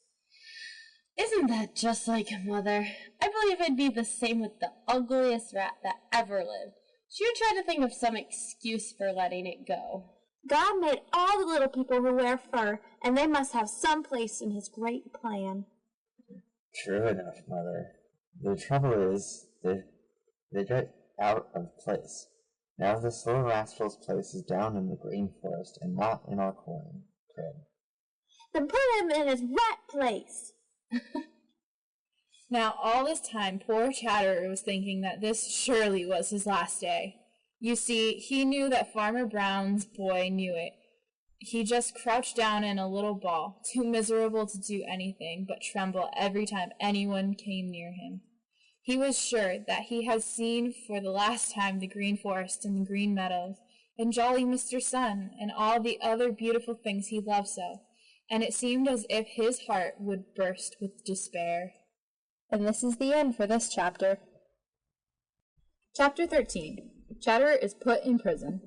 Isn't that just like Mother? I believe it'd be the same with the ugliest rat that ever lived. She would try to think of some excuse for letting it go. God made all the little people who wear fur, and they must have some place in his great plan. True enough, Mother. The trouble is, they get out of place. Now this little rascal's place is down in the Green Forest and not in our corn crib. Then put him in his rat place. Now all this time poor Chatterer was thinking that this surely was his last day. You see, he knew that Farmer Brown's boy knew it. He just crouched down in a little ball, too miserable to do anything but tremble every time anyone came near him. He was sure that he had seen for the last time the Green Forest and the Green Meadows, and jolly Mr. Sun, and all the other beautiful things he loved so, and it seemed as if his heart would burst with despair. And this is the end for this chapter. Chapter 13. Chatterer is put in prison.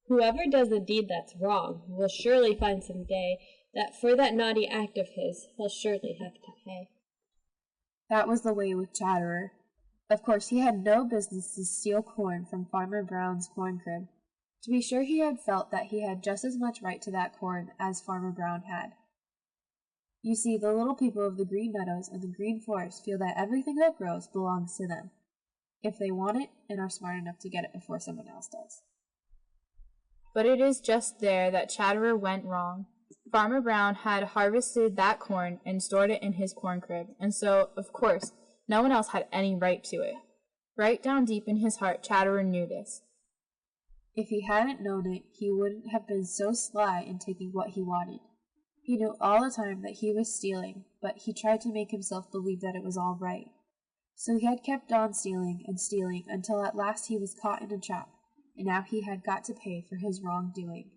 Whoever does a deed that's wrong will surely find some day that for that naughty act of his he'll surely have to pay. That was the way with Chatterer. Of course, he had no business to steal corn from Farmer Brown's corn crib. To be sure, he had felt that he had just as much right to that corn as Farmer Brown had. You see, the little people of the Green Meadows and the Green Forest feel that everything that grows belongs to them, if they want it and are smart enough to get it before someone else does. But it is just there that Chatterer went wrong. Farmer Brown had harvested that corn and stored it in his corn crib, and so, of course, no one else had any right to it. Right down deep in his heart, Chatterer knew this. If he hadn't known it, he wouldn't have been so sly in taking what he wanted. He knew all the time that he was stealing, but he tried to make himself believe that it was all right. So he had kept on stealing and stealing until at last he was caught in a trap, and now he had got to pay for his wrongdoing.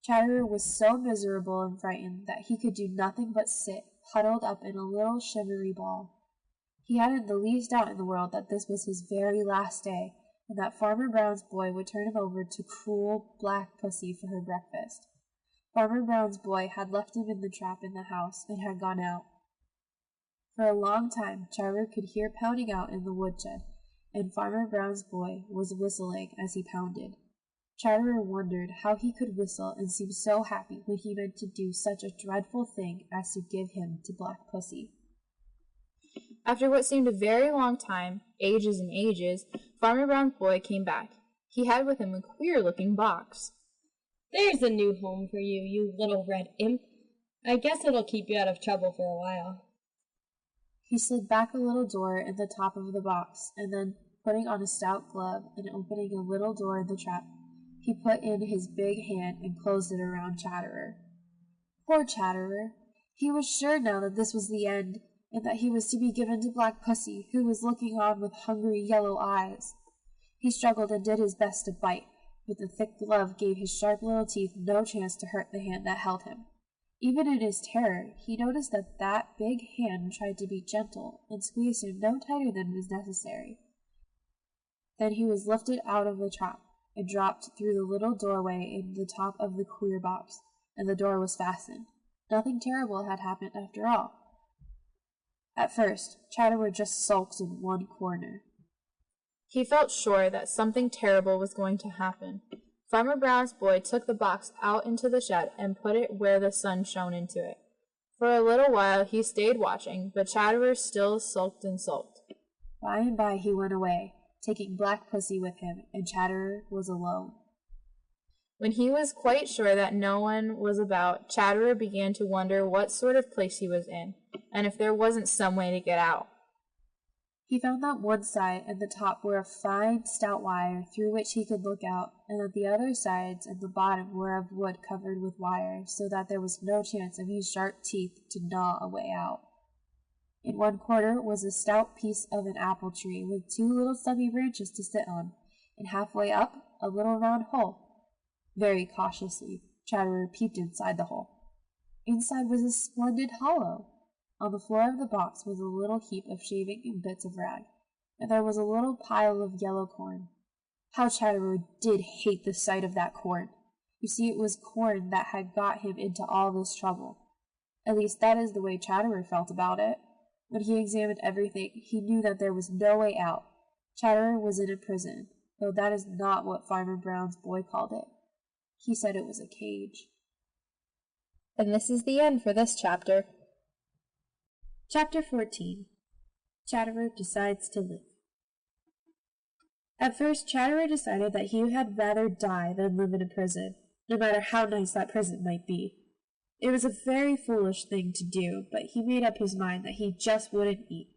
Chatterer was so miserable and frightened that he could do nothing but sit, huddled up in a little shimmery ball. He hadn't the least doubt in the world that this was his very last day, and that Farmer Brown's boy would turn him over to cruel Black Pussy for her breakfast. Farmer Brown's boy had left him in the trap in the house and had gone out. For a long time, Chatterer could hear pounding out in the woodshed, and Farmer Brown's boy was whistling as he pounded. Chatterer wondered how he could whistle and seem so happy when he meant to do such a dreadful thing as to give him to Black Pussy. After what seemed a very long time, ages and ages, Farmer Brown's boy came back. He had with him a queer-looking box. There's a new home for you, you little red imp. I guess it'll keep you out of trouble for a while. He slid back a little door in the top of the box, and then, putting on a stout glove and opening a little door in the trap, he put in his big hand and closed it around Chatterer. Poor Chatterer! He was sure now that this was the end, and that he was to be given to Black Pussy, who was looking on with hungry yellow eyes. He struggled and did his best to bite, but the thick glove gave his sharp little teeth no chance to hurt the hand that held him. Even in his terror, he noticed that that big hand tried to be gentle and squeezed him no tighter than was necessary. Then he was lifted out of the trap and dropped through the little doorway in the top of the queer box, and the door was fastened. Nothing terrible had happened after all. At first, Chatterer just sulked in one corner. He felt sure that something terrible was going to happen. Farmer Brown's boy took the box out into the shed and put it where the sun shone into it. For a little while he stayed watching, but Chatterer still sulked and sulked. By and by he went away, taking Black Pussy with him, and Chatterer was alone. When he was quite sure that no one was about, Chatterer began to wonder what sort of place he was in, and if there wasn't some way to get out. He found that one side and the top were of fine, stout wire through which he could look out, and that the other sides and the bottom were of wood covered with wire, so that there was no chance of his sharp teeth to gnaw a way out. In one corner was a stout piece of an apple tree with two little stubby branches to sit on, and halfway up a little round hole. Very cautiously, Chatterer peeped inside the hole. Inside was a splendid hollow. On the floor of the box was a little heap of shaving and bits of rag, and there was a little pile of yellow corn. How Chatterer did hate the sight of that corn! You see, it was corn that had got him into all this trouble. At least that is the way Chatterer felt about it. When he examined everything, he knew that there was no way out. Chatterer was in a prison, though that is not what Farmer Brown's boy called it. He said it was a cage. And this is the end for this chapter. Chapter 14. Chatterer Decides to Live. At first, Chatterer decided that he had rather die than live in a prison, no matter how nice that prison might be. It was a very foolish thing to do, but he made up his mind that he just wouldn't eat.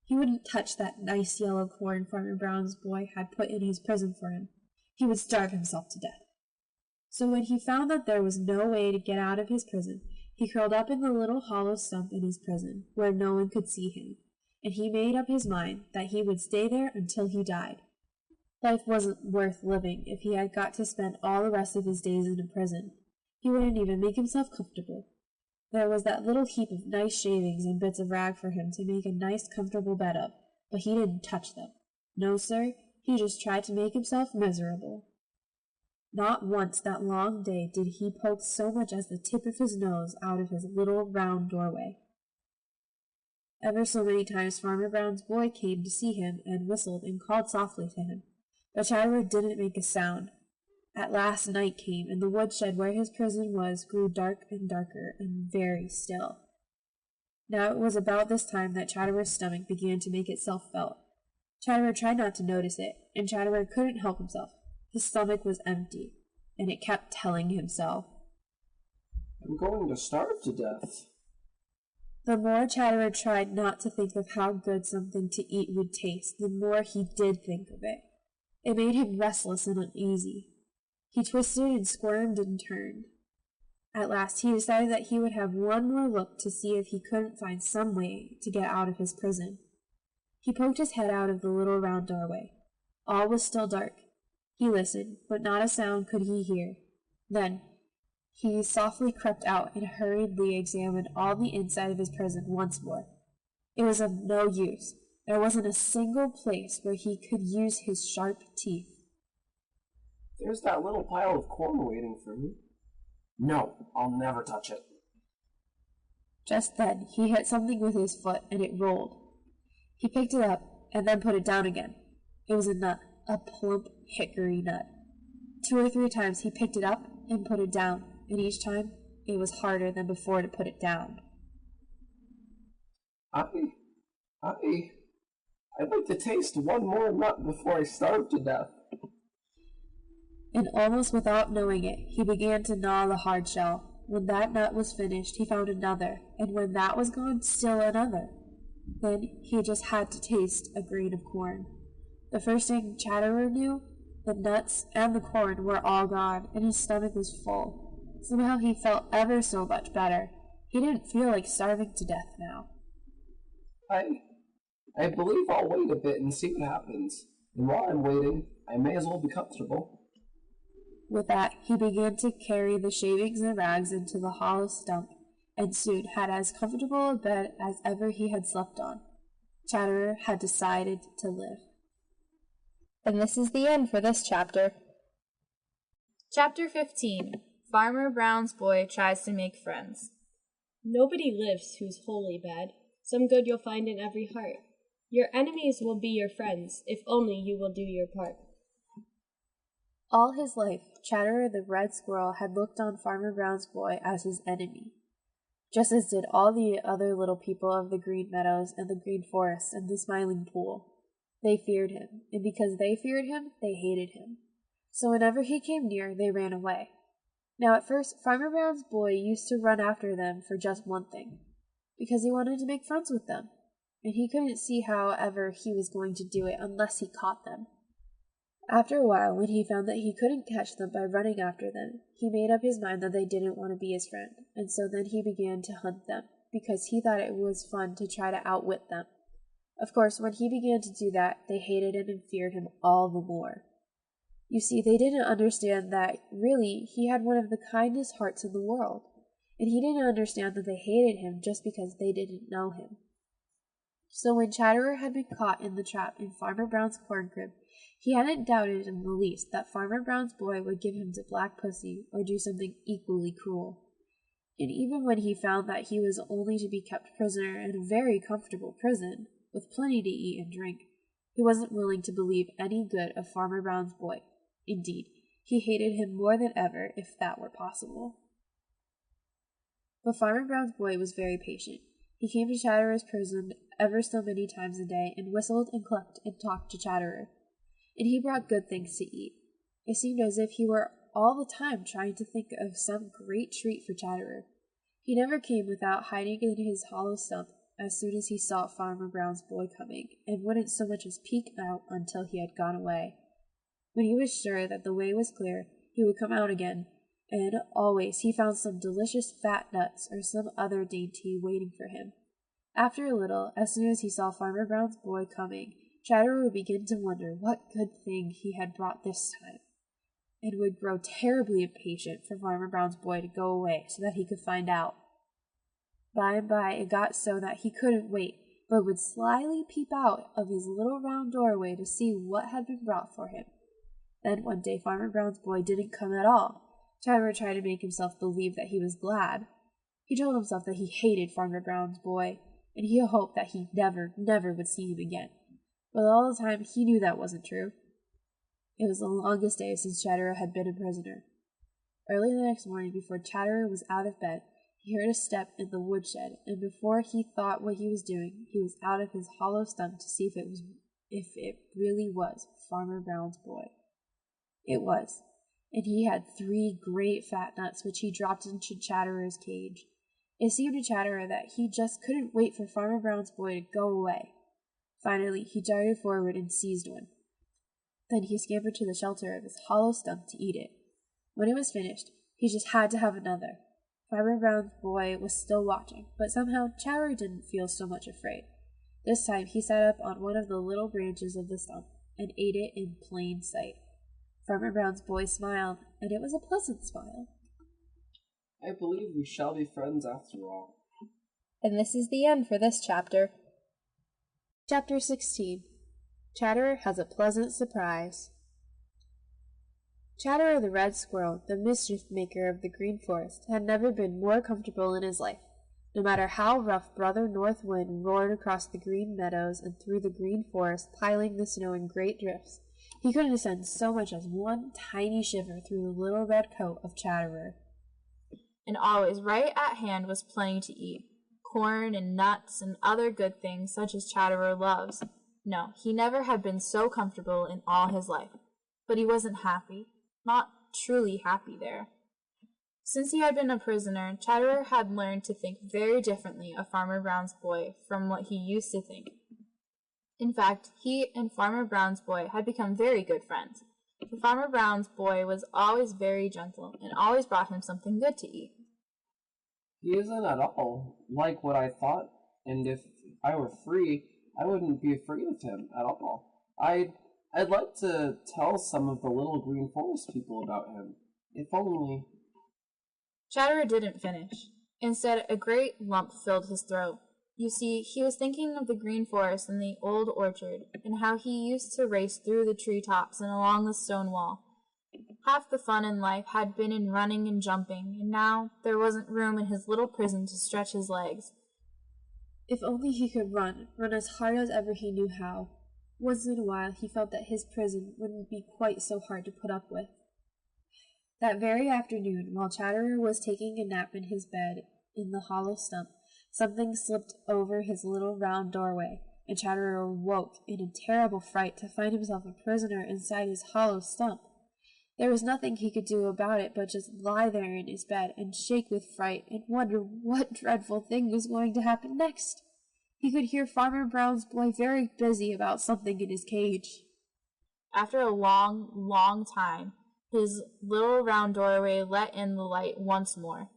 He wouldn't touch that nice yellow corn Farmer Brown's boy had put in his prison for him. He would starve himself to death. So when he found that there was no way to get out of his prison, he curled up in the little hollow stump in his prison, where no one could see him, and he made up his mind that he would stay there until he died. Life wasn't worth living if he had got to spend all the rest of his days in a prison. He wouldn't even make himself comfortable. There was that little heap of nice shavings and bits of rag for him to make a nice comfortable bed of, but he didn't touch them. No, sir, he just tried to make himself miserable. Not once that long day did he poke so much as the tip of his nose out of his little round doorway. Ever so many times Farmer Brown's boy came to see him and whistled and called softly to him, but Chatterer didn't make a sound. At last night came, and the woodshed where his prison was grew dark and darker and very still. Now it was about this time that Chatterer's stomach began to make itself felt. Chatterer tried not to notice it, and Chatterer couldn't help himself. His stomach was empty, and it kept telling himself, I'm going to starve to death. The more Chatterer tried not to think of how good something to eat would taste, the more he did think of it. It made him restless and uneasy. He twisted and squirmed and turned. At last he decided that he would have one more look to see if he couldn't find some way to get out of his prison. He poked his head out of the little round doorway. All was still dark. He listened, but not a sound could he hear. Then he softly crept out and hurriedly examined all the inside of his prison once more. It was of no use. There wasn't a single place where he could use his sharp teeth. There's that little pile of corn waiting for me. No, I'll never touch it. Just then he hit something with his foot, and it rolled. He picked it up, and then put it down again. It was a nut, a plump hickory nut. 2 or 3 times he picked it up and put it down, and each time it was harder than before to put it down. I'd like to taste one more nut before I starve to death. And almost without knowing it, he began to gnaw the hard shell. When that nut was finished, he found another, and when that was gone, still another. Then he just had to taste a grain of corn. The first thing Chatterer knew, the nuts and the corn were all gone, and his stomach was full. Somehow he felt ever so much better. He didn't feel like starving to death now. I believe I'll wait a bit and see what happens. And while I'm waiting, I may as well be comfortable. With that, he began to carry the shavings and rags into the hollow stump, and soon had as comfortable a bed as ever he had slept on. Chatterer had decided to live. And this is the end for this chapter. Chapter 15. Farmer Brown's Boy Tries to Make Friends. Nobody lives who's wholly bad. Some good you'll find in every heart. Your enemies will be your friends, if only you will do your part. All his life, Chatterer the Red Squirrel had looked on Farmer Brown's boy as his enemy, just as did all the other little people of the Green Meadows and the Green Forest and the Smiling Pool. They feared him, and because they feared him, they hated him. So whenever he came near, they ran away. Now at first, Farmer Brown's boy used to run after them for just one thing, because he wanted to make friends with them, and he couldn't see how ever he was going to do it unless he caught them. After a while, when he found that he couldn't catch them by running after them, he made up his mind that they didn't want to be his friend, and so then he began to hunt them, because he thought it was fun to try to outwit them. Of course, when he began to do that, they hated him and feared him all the more. You see, they didn't understand that, really, he had one of the kindest hearts in the world, and he didn't understand that they hated him just because they didn't know him. So when Chatterer had been caught in the trap in Farmer Brown's corn crib, he hadn't doubted in the least that Farmer Brown's boy would give him to Black Pussy or do something equally cruel. And even when he found that he was only to be kept prisoner in a very comfortable prison, with plenty to eat and drink, he wasn't willing to believe any good of Farmer Brown's boy. Indeed, he hated him more than ever, if that were possible. But Farmer Brown's boy was very patient. He came to Chatterer's prison ever so many times a day, and whistled and clucked and talked to Chatterer. And he brought good things to eat. It seemed as if he were all the time trying to think of some great treat for Chatterer. He never came without hiding in his hollow stump as soon as he saw Farmer Brown's boy coming, and wouldn't so much as peek out until he had gone away. When he was sure that the way was clear, he would come out again, and always he found some delicious fat nuts or some other dainty waiting for him. After a little, as soon as he saw Farmer Brown's boy coming, Chatterer would begin to wonder what good thing he had brought this time, and would grow terribly impatient for Farmer Brown's boy to go away so that he could find out. By and by it got so that he couldn't wait, but would slyly peep out of his little round doorway to see what had been brought for him. Then one day Farmer Brown's boy didn't come at all. Chatterer tried to make himself believe that he was glad. He told himself that he hated Farmer Brown's boy, and he hoped that he never would see him again. But all the time he knew that wasn't true. It was the longest day since Chatterer had been a prisoner. Early the next morning, before Chatterer was out of bed, he heard a step in the woodshed, and before he thought what he was doing, he was out of his hollow stump to see if it really was Farmer Brown's boy. It was, and he had 3 great fat nuts which he dropped into Chatterer's cage. It seemed to Chatterer that he just couldn't wait for Farmer Brown's boy to go away. Finally, he darted forward and seized one. Then he scampered to the shelter of his hollow stump to eat it. When it was finished, he just had to have another. Farmer Brown's boy was still watching, but somehow Chatterer didn't feel so much afraid. This time he sat up on one of the little branches of the stump and ate it in plain sight. Farmer Brown's boy smiled, and it was a pleasant smile. I believe we shall be friends after all. And this is the end for this chapter. Chapter 16. Chatterer has a pleasant surprise. Chatterer the Red Squirrel, the mischief maker of the Green Forest, had never been more comfortable in his life. No matter how rough Brother North Wind roared across the green meadows and through the green forest, piling the snow in great drifts, he couldn't send so much as one tiny shiver through the little red coat of Chatterer. And always right at hand was plenty to eat, corn and nuts and other good things such as Chatterer loves. No, he never had been so comfortable in all his life. But he wasn't happy, not truly happy there. Since he had been a prisoner, Chatterer had learned to think very differently of Farmer Brown's boy from what he used to think. In fact, he and Farmer Brown's boy had become very good friends. For Farmer Brown's boy was always very gentle and always brought him something good to eat. He isn't at all like what I thought, and if I were free, I wouldn't be afraid of him at all. I'd like to tell some of the little green forest people about him, if only. Chatterer didn't finish. Instead, a great lump filled his throat. You see, he was thinking of the green forest and the old orchard, and how he used to race through the treetops and along the stone wall. Half the fun in life had been in running and jumping, and now there wasn't room in his little prison to stretch his legs. If only he could run as hard as ever he knew how. Once in a while he felt that his prison wouldn't be quite so hard to put up with. That very afternoon, while Chatterer was taking a nap in his bed in the hollow stump, something slipped over his little round doorway, and Chatterer woke in a terrible fright to find himself a prisoner inside his hollow stump. There was nothing he could do about it but just lie there in his bed and shake with fright and wonder what dreadful thing was going to happen next. He could hear Farmer Brown's boy very busy about something in his cage. After a long, long time, his little round doorway let in the light once more.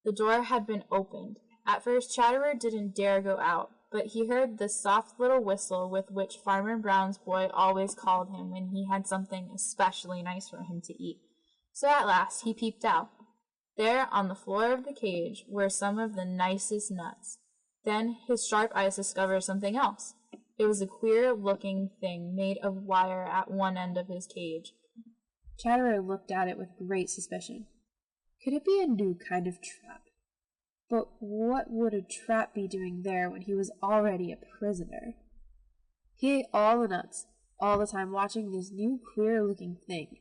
The door had been opened. At first Chatterer didn't dare go out, but he heard the soft little whistle with which Farmer Brown's boy always called him when he had something especially nice for him to eat. So at last he peeped out. There on the floor of the cage were some of the nicest nuts. Then his sharp eyes discovered something else. It was a queer-looking thing made of wire at one end of his cage. Chatterer looked at it with great suspicion. Could it be a new kind of trap? But what would a trap be doing there when he was already a prisoner? He ate all the nuts, all the time watching this new queer-looking thing.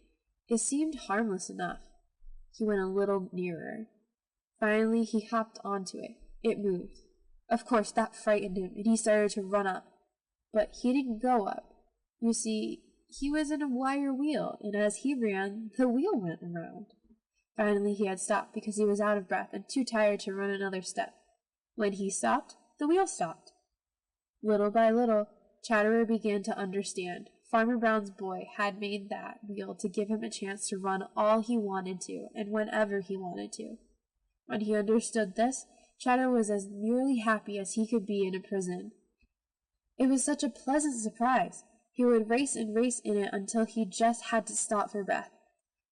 It seemed harmless enough. He went a little nearer. Finally, he hopped onto it. It moved. Of course, that frightened him, and he started to run up. But he didn't go up. You see, he was in a wire wheel, and as he ran, the wheel went around. Finally, he had stopped because he was out of breath and too tired to run another step. When he stopped, the wheel stopped. Little by little, Chatterer began to understand. Farmer Brown's boy had made that wheel to give him a chance to run all he wanted to and whenever he wanted to. When he understood this, Chatterer was as nearly happy as he could be in a prison. It was such a pleasant surprise. He would race and race in it until he just had to stop for breath.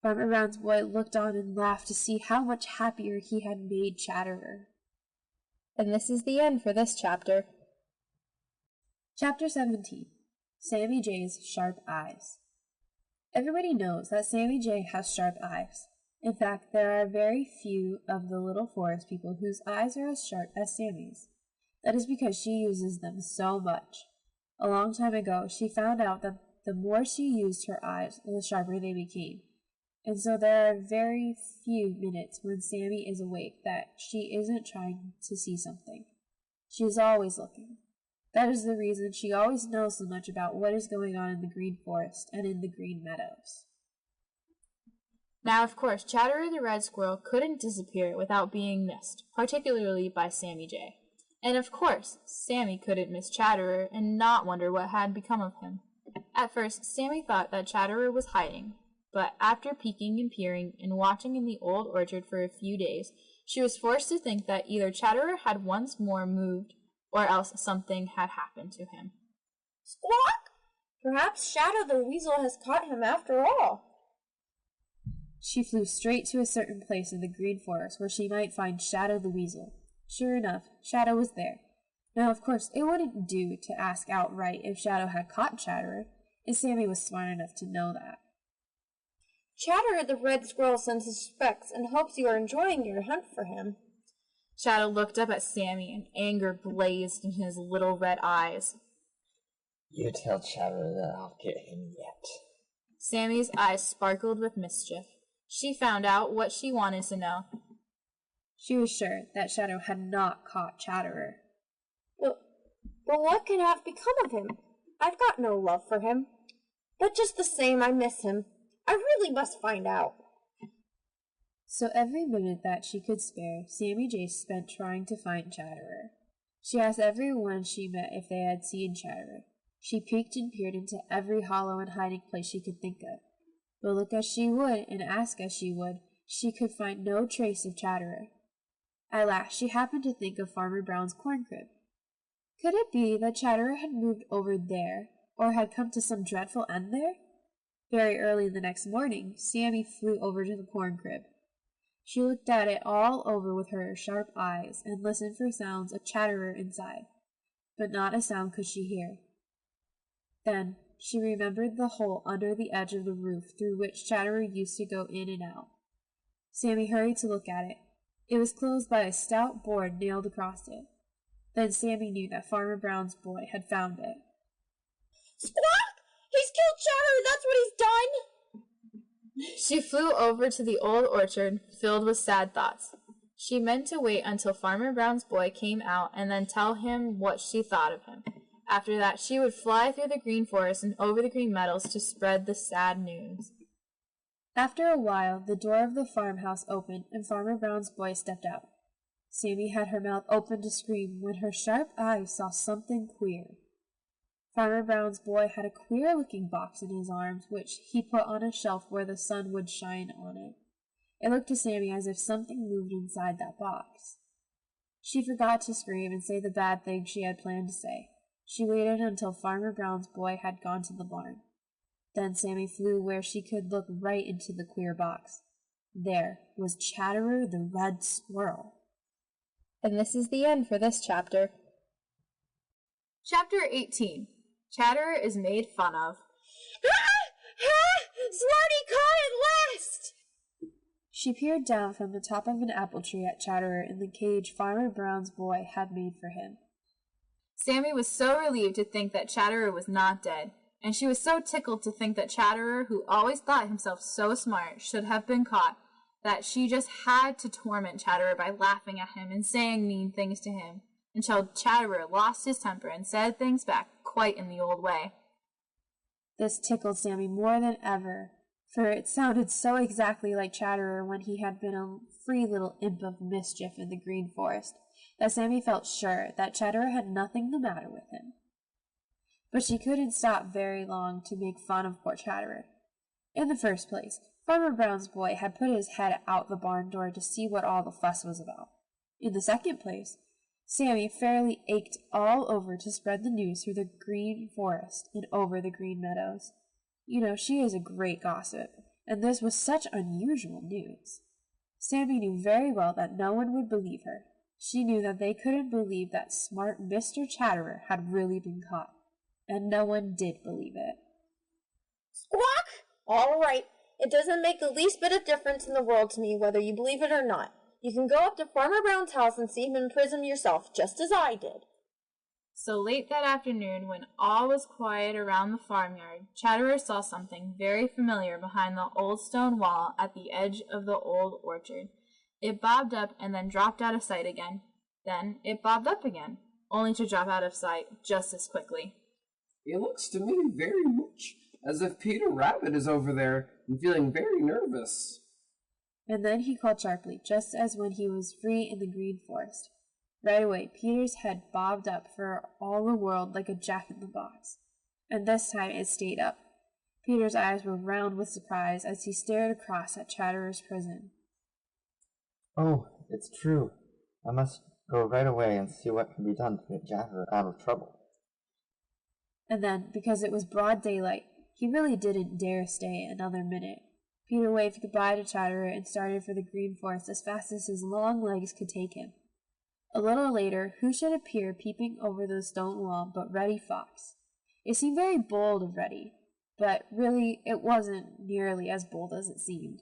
Farmer Brown's boy looked on and laughed to see how much happier he had made Chatterer. And this is the end for this chapter. Chapter 17. Sammy Jay's Sharp Eyes. Everybody knows that Sammy Jay has sharp eyes. In fact, there are very few of the little forest people whose eyes are as sharp as Sammy's. That is because she uses them so much. A long time ago, she found out that the more she used her eyes, the sharper they became. And so there are very few minutes when Sammy is awake that she isn't trying to see something. She is always looking. That is the reason she always knows so much about what is going on in the green forest and in the green meadows. Now, of course, Chatterer the Red Squirrel couldn't disappear without being missed, particularly by Sammy Jay. And of course, Sammy couldn't miss Chatterer and not wonder what had become of him. At first, Sammy thought that Chatterer was hiding, but after peeking and peering and watching in the old orchard for a few days, she was forced to think that either Chatterer had once more moved or else something had happened to him. Squawk! Perhaps Shadow the Weasel has caught him after all. She flew straight to a certain place in the green forest where she might find Shadow the Weasel. Sure enough, Shadow was there. Now, of course, it wouldn't do to ask outright if Shadow had caught Chatterer, and Sammy was smart enough to know that. Chatterer the Red Squirrel suspects and hopes you are enjoying your hunt for him. Shadow looked up at Sammy, and anger blazed in his little red eyes. You tell Chatterer that I'll get him yet. Sammy's eyes sparkled with mischief. She found out what she wanted to know. She was sure that Shadow had not caught Chatterer. But what could have become of him? I've got no love for him. But just the same, I miss him. I really must find out. So every minute that she could spare, Sammy Jay spent trying to find Chatterer. She asked everyone she met if they had seen Chatterer. She peeked and peered into every hollow and hiding place she could think of. But look as she would and ask as she would, she could find no trace of Chatterer. At last she happened to think of Farmer Brown's corn crib. Could it be that Chatterer had moved over there, or had come to some dreadful end there? Very early the next morning, Sammy flew over to the corn crib. She looked at it all over with her sharp eyes and listened for sounds of Chatterer inside, but not a sound could she hear. Then she remembered the hole under the edge of the roof through which Chatterer used to go in and out. Sammy hurried to look at it. It was closed by a stout board nailed across it. Then Sammy knew that Farmer Brown's boy had found it. Squawk! He's killed Chatterer! That's what he's done! She flew over to the old orchard, filled with sad thoughts. She meant to wait until Farmer Brown's boy came out and then tell him what she thought of him. After that, she would fly through the green forest and over the green meadows to spread the sad news. After a while, the door of the farmhouse opened and Farmer Brown's boy stepped out. Sammy had her mouth open to scream when her sharp eyes saw something queer. Farmer Brown's boy had a queer-looking box in his arms, which he put on a shelf where the sun would shine on it. It looked to Sammy as if something moved inside that box. She forgot to scream and say the bad thing she had planned to say. She waited until Farmer Brown's boy had gone to the barn. Then Sammy flew where she could look right into the queer box. There was Chatterer the Red Squirrel. And this is the end for this chapter. Chapter 18. Chatterer is made fun of. Smarty caught at last! She peered down from the top of an apple tree at Chatterer in the cage Farmer Brown's boy had made for him. Sammy was so relieved to think that Chatterer was not dead, and she was so tickled to think that Chatterer, who always thought himself so smart, should have been caught, that she just had to torment Chatterer by laughing at him and saying mean things to him, until Chatterer lost his temper and said things back quite in the old way. This tickled Sammy more than ever, for it sounded so exactly like Chatterer when he had been a free little imp of mischief in the green forest, that Sammy felt sure that Chatterer had nothing the matter with him. But she couldn't stop very long to make fun of poor Chatterer. In the first place, Farmer Brown's boy had put his head out the barn door to see what all the fuss was about. In the second place, Sammy fairly ached all over to spread the news through the green forest and over the green meadows. You know, she is a great gossip, and this was such unusual news. Sammy knew very well that no one would believe her. She knew that they couldn't believe that smart Mr. Chatterer had really been caught, and no one did believe it. Squawk! All right. It doesn't make the least bit of difference in the world to me whether you believe it or not. You can go up to Farmer Brown's house and see him in prison yourself, just as I did. So late that afternoon, when all was quiet around the farmyard, Chatterer saw something very familiar behind the old stone wall at the edge of the old orchard. It bobbed up and then dropped out of sight again. Then it bobbed up again, only to drop out of sight just as quickly. It looks to me very much as if Peter Rabbit is over there and feeling very nervous. And then he called sharply, just as when he was free in the green forest. Right away, Peter's head bobbed up for all the world like a jack-in-the-box. And this time it stayed up. Peter's eyes were round with surprise as he stared across at Chatterer's prison. Oh, it's true. I must go right away and see what can be done to get Chatterer out of trouble. And then, because it was broad daylight, he really didn't dare stay another minute. Peter waved goodbye to Chatterer and started for the green forest as fast as his long legs could take him. A little later, who should appear peeping over the stone wall but Reddy Fox? It seemed very bold of Reddy, but really it wasn't nearly as bold as it seemed.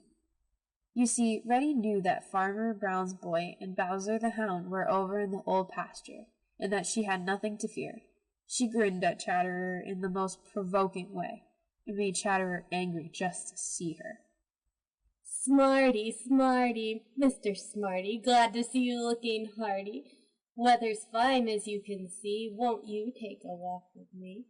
You see, Reddy knew that Farmer Brown's boy and Bowser the Hound were over in the old pasture, and that she had nothing to fear. She grinned at Chatterer in the most provoking way. It made Chatterer angry just to see her. Smarty, Smarty, Mr. Smarty, glad to see you looking hearty. Weather's fine, as you can see. Won't you take a walk with me?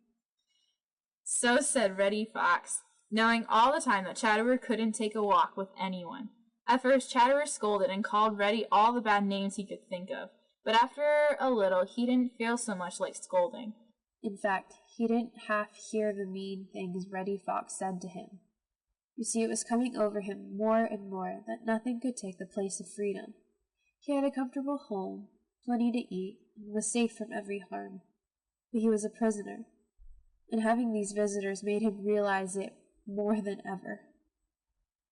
So said Reddy Fox, knowing all the time that Chatterer couldn't take a walk with anyone. At first, Chatterer scolded and called Reddy all the bad names he could think of, but after a little, he didn't feel so much like scolding. In fact, he didn't half hear the mean things Reddy Fox said to him. You see, it was coming over him more and more that nothing could take the place of freedom. He had a comfortable home, plenty to eat, and was safe from every harm. But he was a prisoner, and having these visitors made him realize it more than ever.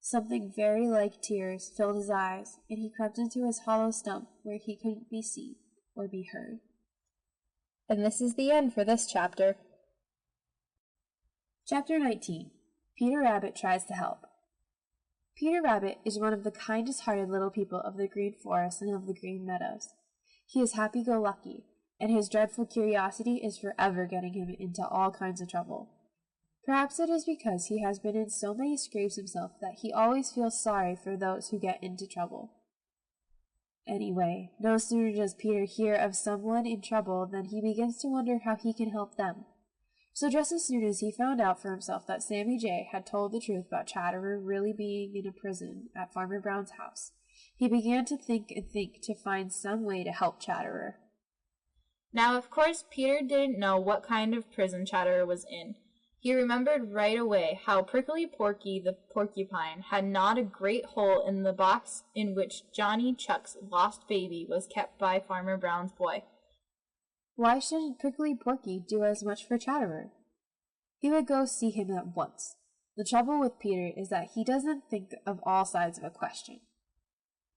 Something very like tears filled his eyes, and he crept into his hollow stump where he couldn't be seen or be heard. And this is the end for this chapter. Chapter 19. Peter Rabbit Tries to Help. Peter Rabbit is one of the kindest-hearted little people of the Green Forest and of the Green Meadows. He is happy-go-lucky, and his dreadful curiosity is forever getting him into all kinds of trouble. Perhaps it is because he has been in so many scrapes himself that he always feels sorry for those who get into trouble. Anyway, no sooner does Peter hear of someone in trouble than he begins to wonder how he can help them. So just as soon as he found out for himself that Sammy Jay had told the truth about Chatterer really being in a prison at Farmer Brown's house, he began to think to find some way to help Chatterer. Now, of course, Peter didn't know what kind of prison Chatterer was in. He remembered right away how Prickly Porky the porcupine had gnawed a great hole in the box in which Johnny Chuck's lost baby was kept by Farmer Brown's boy. Why shouldn't Prickly Porky do as much for Chatterer? He would go see him at once. The trouble with Peter is that he doesn't think of all sides of a question.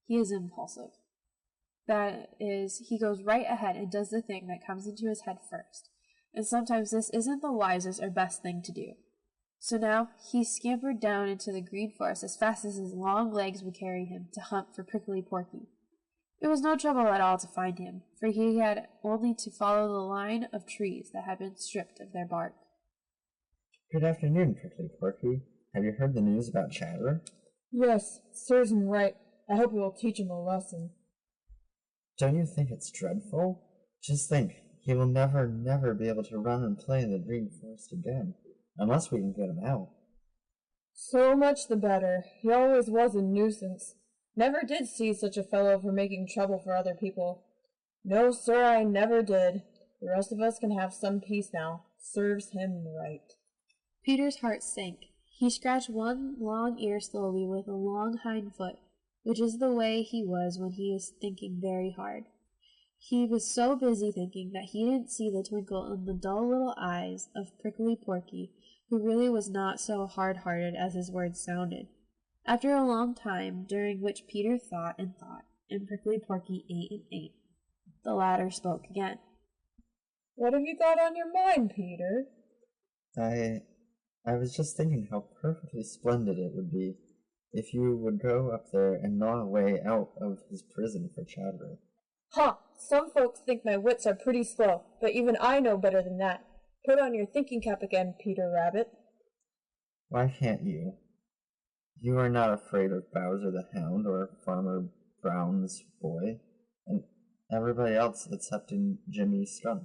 He is impulsive. That is, he goes right ahead and does the thing that comes into his head first, and sometimes this isn't the wisest or best thing to do. So now he scampered down into the Green Forest as fast as his long legs would carry him to hunt for Prickly Porky. It was no trouble at all to find him, for he had only to follow the line of trees that had been stripped of their bark. Good afternoon, Prickly Porky. Have you heard the news about Chatterer? Yes, serves him right. I hope it will teach him a lesson. Don't you think it's dreadful? Just think, he will never be able to run and play in the Green Forest again, unless we can get him out. So much the better. He always was a nuisance. Never did see such a fellow for making trouble for other people. No, sir, I never did. The rest of us can have some peace now. Serves him right. Peter's heart sank. He scratched one long ear slowly with a long hind foot, which is the way he was when he is thinking very hard. He was so busy thinking that he didn't see the twinkle in the dull little eyes of Prickly Porky, who really was not so hard-hearted as his words sounded. After a long time, during which Peter thought, and Prickly Porky ate and ate, the latter spoke again. What have you got on your mind, Peter? I was just thinking how perfectly splendid it would be if you would go up there and gnaw a way out of his prison for Chatterer. Ha! Some folks think my wits are pretty slow, but even I know better than that. Put on your thinking cap again, Peter Rabbit. Why can't you? You are not afraid of Bowser the Hound or Farmer Brown's boy, and everybody else excepting Jimmy Skunk.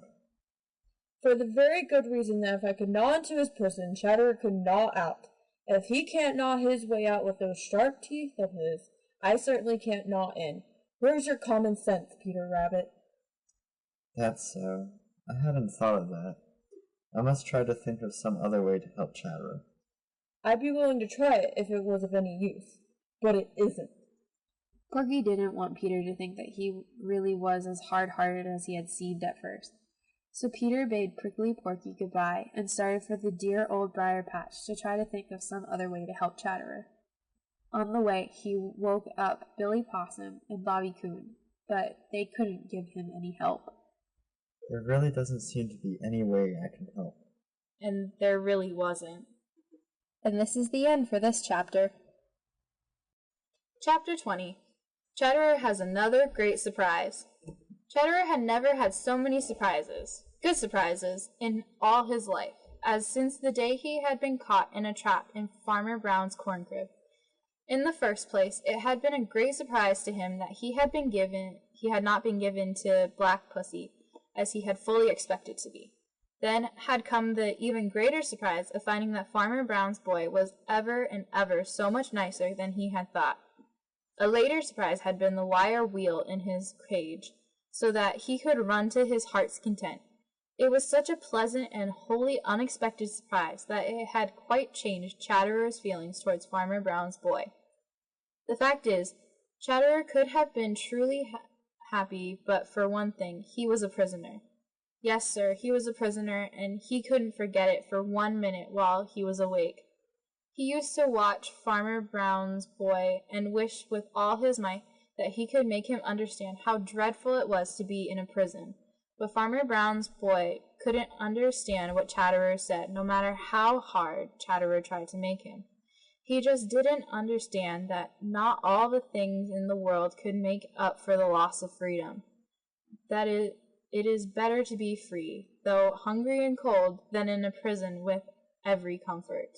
For the very good reason that if I could gnaw into his prison, Chatterer could gnaw out. If he can't gnaw his way out with those sharp teeth of his, I certainly can't gnaw in. Where's your common sense, Peter Rabbit? That's so. I hadn't thought of that. I must try to think of some other way to help Chatterer. I'd be willing to try it if it was of any use, but it isn't. Porky didn't want Peter to think that he really was as hard-hearted as he had seemed at first. So Peter bade Prickly Porky goodbye and started for the dear old briar patch to try to think of some other way to help Chatterer. On the way, he woke up Billy Possum and Bobby Coon, but they couldn't give him any help. There really doesn't seem to be any way I can help. And there really wasn't. And this is the end for this chapter. Chapter 20. Chatterer has another great surprise. Chatterer had never had so many surprises, good surprises, in all his life, as since the day he had been caught in a trap in Farmer Brown's corn crib. In the first place, it had been a great surprise to him that he had not been given to Black Pussy, as he had fully expected to be. Then had come the even greater surprise of finding that Farmer Brown's boy was ever and ever so much nicer than he had thought. A later surprise had been the wire wheel in his cage, so that he could run to his heart's content. It was such a pleasant and wholly unexpected surprise that it had quite changed Chatterer's feelings towards Farmer Brown's boy. The fact is, Chatterer could have been truly happy but for one thing: he was a prisoner. Yes, sir, he was a prisoner, and he couldn't forget it for 1 minute while he was awake. He used to watch Farmer Brown's boy and wish with all his might that he could make him understand how dreadful it was to be in a prison. But Farmer Brown's boy couldn't understand what Chatterer said, no matter how hard Chatterer tried to make him. He just didn't understand that not all the things in the world could make up for the loss of freedom. That it is better to be free, though hungry and cold, than in a prison with every comfort.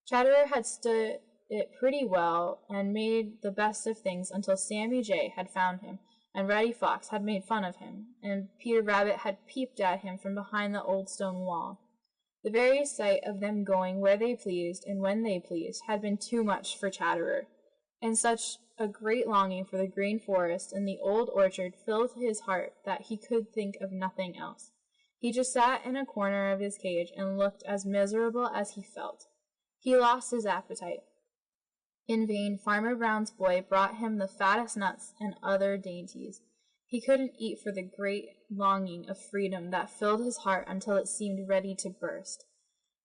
Chatterer had stood it pretty well and made the best of things until Sammy Jay had found him, and Reddy Fox had made fun of him, and Peter Rabbit had peeped at him from behind the old stone wall. The very sight of them going where they pleased and when they pleased had been too much for Chatterer, and such a great longing for the green forest and the old orchard filled his heart that he could think of nothing else. He just sat in a corner of his cage and looked as miserable as he felt. He lost his appetite. In vain, Farmer Brown's boy brought him the fattest nuts and other dainties. He couldn't eat for the great longing of freedom that filled his heart until it seemed ready to burst.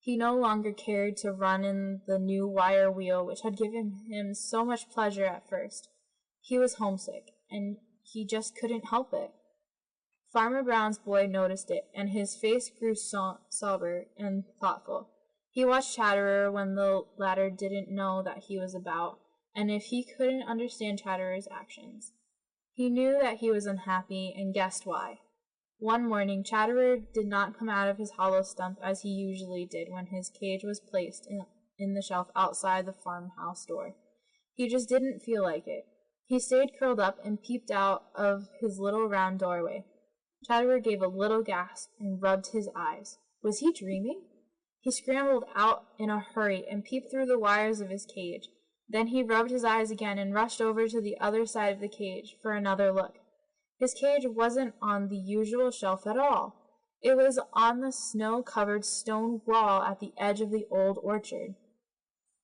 He no longer cared to run in the new wire wheel which had given him so much pleasure at first. He was homesick, and he just couldn't help it. Farmer Brown's boy noticed it, and his face grew sober and thoughtful. He watched Chatterer when the latter didn't know that he was about, and if he couldn't understand Chatterer's actions. He knew that he was unhappy, and guessed why. One morning, Chatterer did not come out of his hollow stump as he usually did when his cage was placed in the shelf outside the farmhouse door. He just didn't feel like it. He stayed curled up and peeped out of his little round doorway. Chatterer gave a little gasp and rubbed his eyes. Was he dreaming? He scrambled out in a hurry and peeped through the wires of his cage. Then he rubbed his eyes again and rushed over to the other side of the cage for another look. His cage wasn't on the usual shelf at all. It was on the snow-covered stone wall at the edge of the old orchard.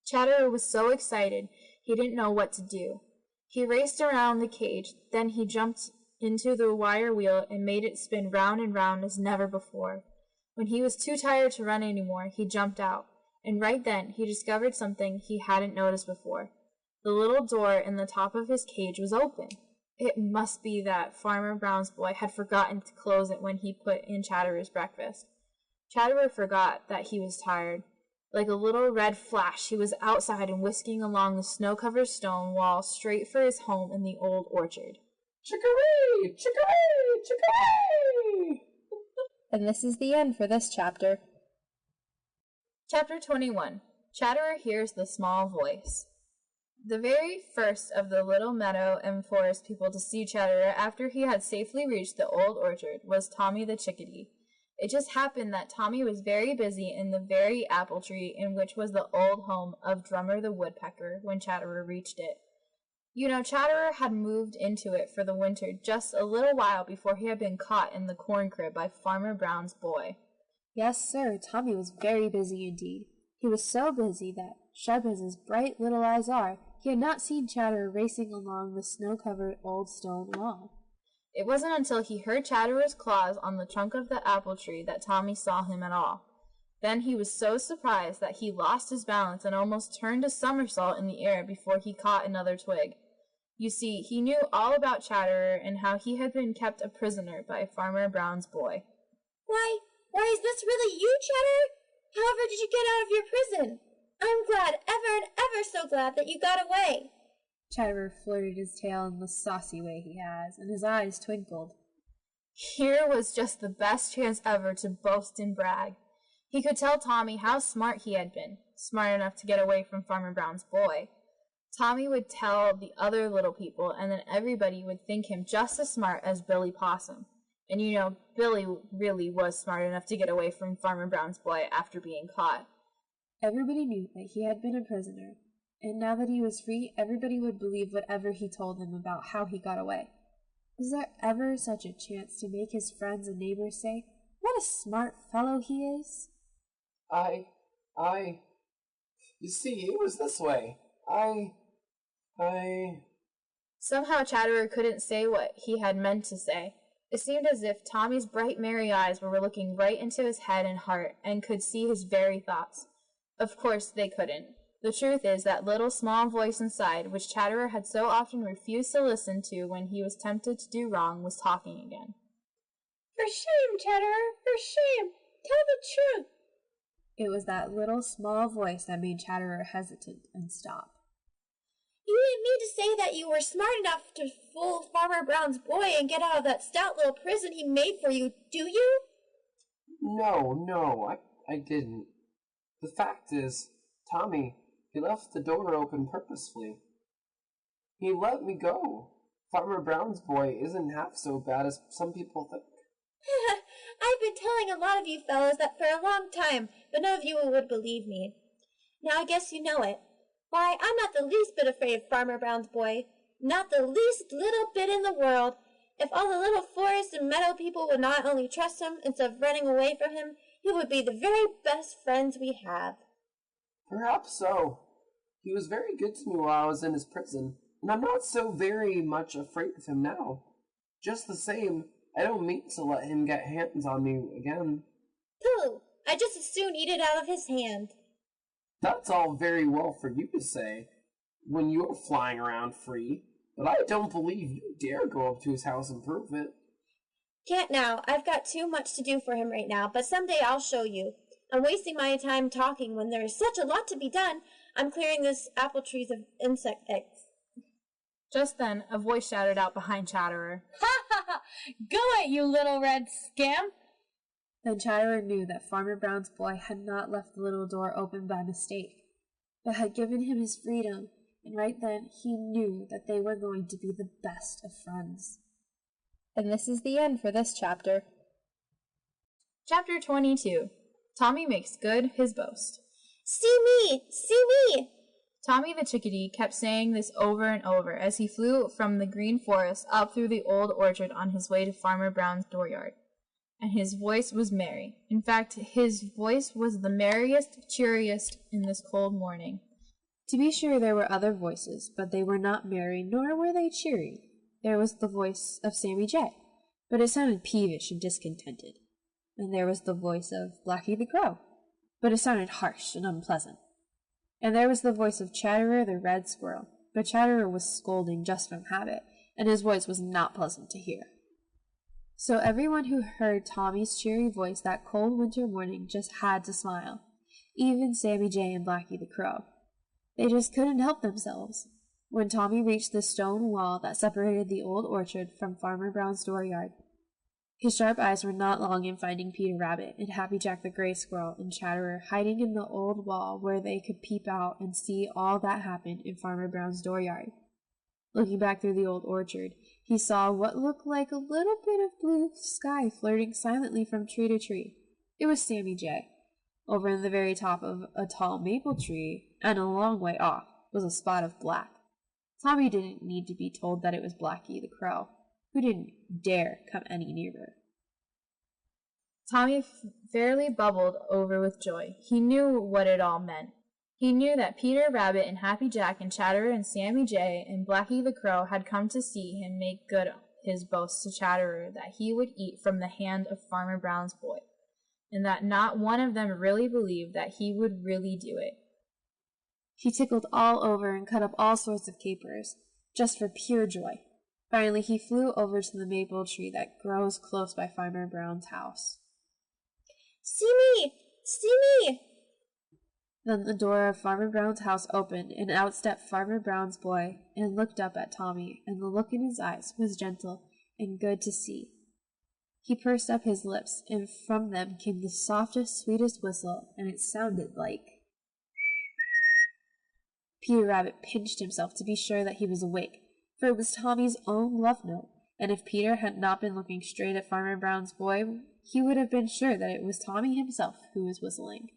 Chatterer was so excited he didn't know what to do. He raced around the cage, then he jumped into the wire wheel and made it spin round and round as never before. When he was too tired to run any more, he jumped out, and right then he discovered something he hadn't noticed before. The little door in the top of his cage was open. It must be that Farmer Brown's boy had forgotten to close it when he put in Chatterer's breakfast. Chatterer forgot that he was tired. Like a little red flash, he was outside and whisking along the snow-covered stone wall straight for his home in the old orchard. Chicory! Chicory! Chicory! And this is the end for this chapter. Chapter 21. Chatterer Hears the Small Voice. The very first of the little meadow and forest people to see Chatterer after he had safely reached the old orchard was Tommy the Chickadee. It just happened that Tommy was very busy in the very apple tree in which was the old home of Drummer the Woodpecker when Chatterer reached it. You know, Chatterer had moved into it for the winter just a little while before he had been caught in the corn crib by Farmer Brown's boy. Yes, sir, Tommy was very busy indeed. He was so busy that, sharp as his bright little eyes are, he had not seen Chatterer racing along the snow-covered old stone wall. It wasn't until he heard Chatterer's claws on the trunk of the apple tree that Tommy saw him at all. Then he was so surprised that he lost his balance and almost turned a somersault in the air before he caught another twig. You see, he knew all about Chatterer and how he had been kept a prisoner by Farmer Brown's boy. Why, is this really you, Chatterer? However did you get out of your prison? I'm glad, ever and ever so glad that you got away. Chatterer flirted his tail in the saucy way he has, and his eyes twinkled. Here was just the best chance ever to boast and brag. He could tell Tommy how smart he had been, smart enough to get away from Farmer Brown's boy. Tommy would tell the other little people, and then everybody would think him just as smart as Billy Possum. And you know, Billy really was smart enough to get away from Farmer Brown's boy after being caught. Everybody knew that he had been a prisoner, and now that he was free, everybody would believe whatever he told them about how he got away. Was there ever such a chance to make his friends and neighbors say, "What a smart fellow he is"? You see, it was this way. Somehow Chatterer couldn't say what he had meant to say. It seemed as if Tommy's bright, merry eyes were looking right into his head and heart and could see his very thoughts. Of course, they couldn't. The truth is that little small voice inside, which Chatterer had so often refused to listen to when he was tempted to do wrong, was talking again. For shame, Chatterer! For shame! Tell the truth! It was that little small voice that made Chatterer hesitant and stop. You didn't mean to say that you were smart enough to fool Farmer Brown's boy and get out of that stout little prison he made for you, do you? No, I didn't. The fact is, Tommy, he left the door open purposefully. He let me go. Farmer Brown's boy isn't half so bad as some people think. I've been telling a lot of you fellows that for a long time, but none of you would believe me. Now I guess you know it. Why, I'm not the least bit afraid of Farmer Brown's boy. Not the least little bit in the world. If all the little forest and meadow people would not only trust him instead of running away from him, he would be the very best friends we have. Perhaps so. He was very good to me while I was in his prison, and I'm not so very much afraid of him now. Just the same, I don't mean to let him get hands on me again. Pooh! I'd just as soon eat it out of his hand. That's all very well for you to say, when you're flying around free, but I don't believe you dare go up to his house and prove it. Can't now. I've got too much to do for him right now, but someday I'll show you. I'm wasting my time talking when there is such a lot to be done. I'm clearing this apple trees of insect eggs. Just then, a voice shouted out behind Chatterer. Ha ha ha! Go it, you little red scamp! Then Chatterer knew that Farmer Brown's boy had not left the little door open by mistake, but had given him his freedom, and right then he knew that they were going to be the best of friends. And this is the end for this chapter. Chapter 22. Tommy makes good his boast. See me! See me! Tommy the Chickadee kept saying this over and over as he flew from the green forest up through the old orchard on his way to Farmer Brown's dooryard. And his voice was merry. In fact, his voice was the merriest, cheeriest in this cold morning. To be sure, there were other voices, but they were not merry, nor were they cheery. There was the voice of Sammy Jay, but it sounded peevish and discontented. And there was the voice of Blacky the Crow, but it sounded harsh and unpleasant. And there was the voice of Chatterer the Red Squirrel, but Chatterer was scolding just from habit, and his voice was not pleasant to hear. So everyone who heard Tommy's cheery voice that cold winter morning just had to smile, even Sammy Jay and Blacky the Crow. They just couldn't help themselves. When Tommy reached the stone wall that separated the old orchard from Farmer Brown's dooryard, his sharp eyes were not long in finding Peter Rabbit and Happy Jack the Gray Squirrel and Chatterer hiding in the old wall where they could peep out and see all that happened in Farmer Brown's dooryard. Looking back through the old orchard, he saw what looked like a little bit of blue sky flirting silently from tree to tree. It was Sammy Jay. Over in the very top of a tall maple tree, and a long way off, was a spot of black. Tommy didn't need to be told that it was Blacky the Crow, who didn't dare come any nearer. Tommy fairly bubbled over with joy. He knew what it all meant. He knew that Peter Rabbit and Happy Jack and Chatterer and Sammy Jay and Blacky the Crow had come to see him make good his boast to Chatterer that he would eat from the hand of Farmer Brown's boy, and that not one of them really believed that he would really do it. He tickled all over and cut up all sorts of capers, just for pure joy. Finally, he flew over to the maple tree that grows close by Farmer Brown's house. See me! See me! Then the door of Farmer Brown's house opened, and out stepped Farmer Brown's boy and looked up at Tommy, and the look in his eyes was gentle and good to see. He pursed up his lips, and from them came the softest, sweetest whistle, and it sounded like... Peter Rabbit pinched himself to be sure that he was awake, for it was Tommy's own love note, and if Peter had not been looking straight at Farmer Brown's boy, he would have been sure that it was Tommy himself who was whistling.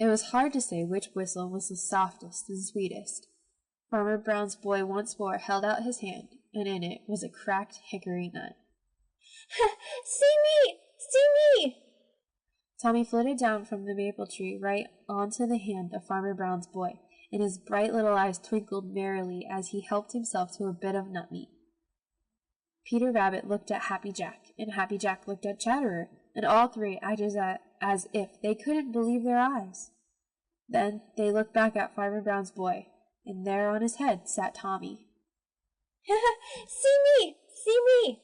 It was hard to say which whistle was the softest and sweetest. Farmer Brown's boy once more held out his hand, and in it was a cracked hickory nut. See me! See me! Tommy flitted down from the maple tree right onto the hand of Farmer Brown's boy, and his bright little eyes twinkled merrily as he helped himself to a bit of nut meat. Peter Rabbit looked at Happy Jack, and Happy Jack looked at Chatterer, and all three acted as if they couldn't believe their eyes. Then they looked back at Farmer Brown's boy, and there on his head sat Tommy. See me! See me!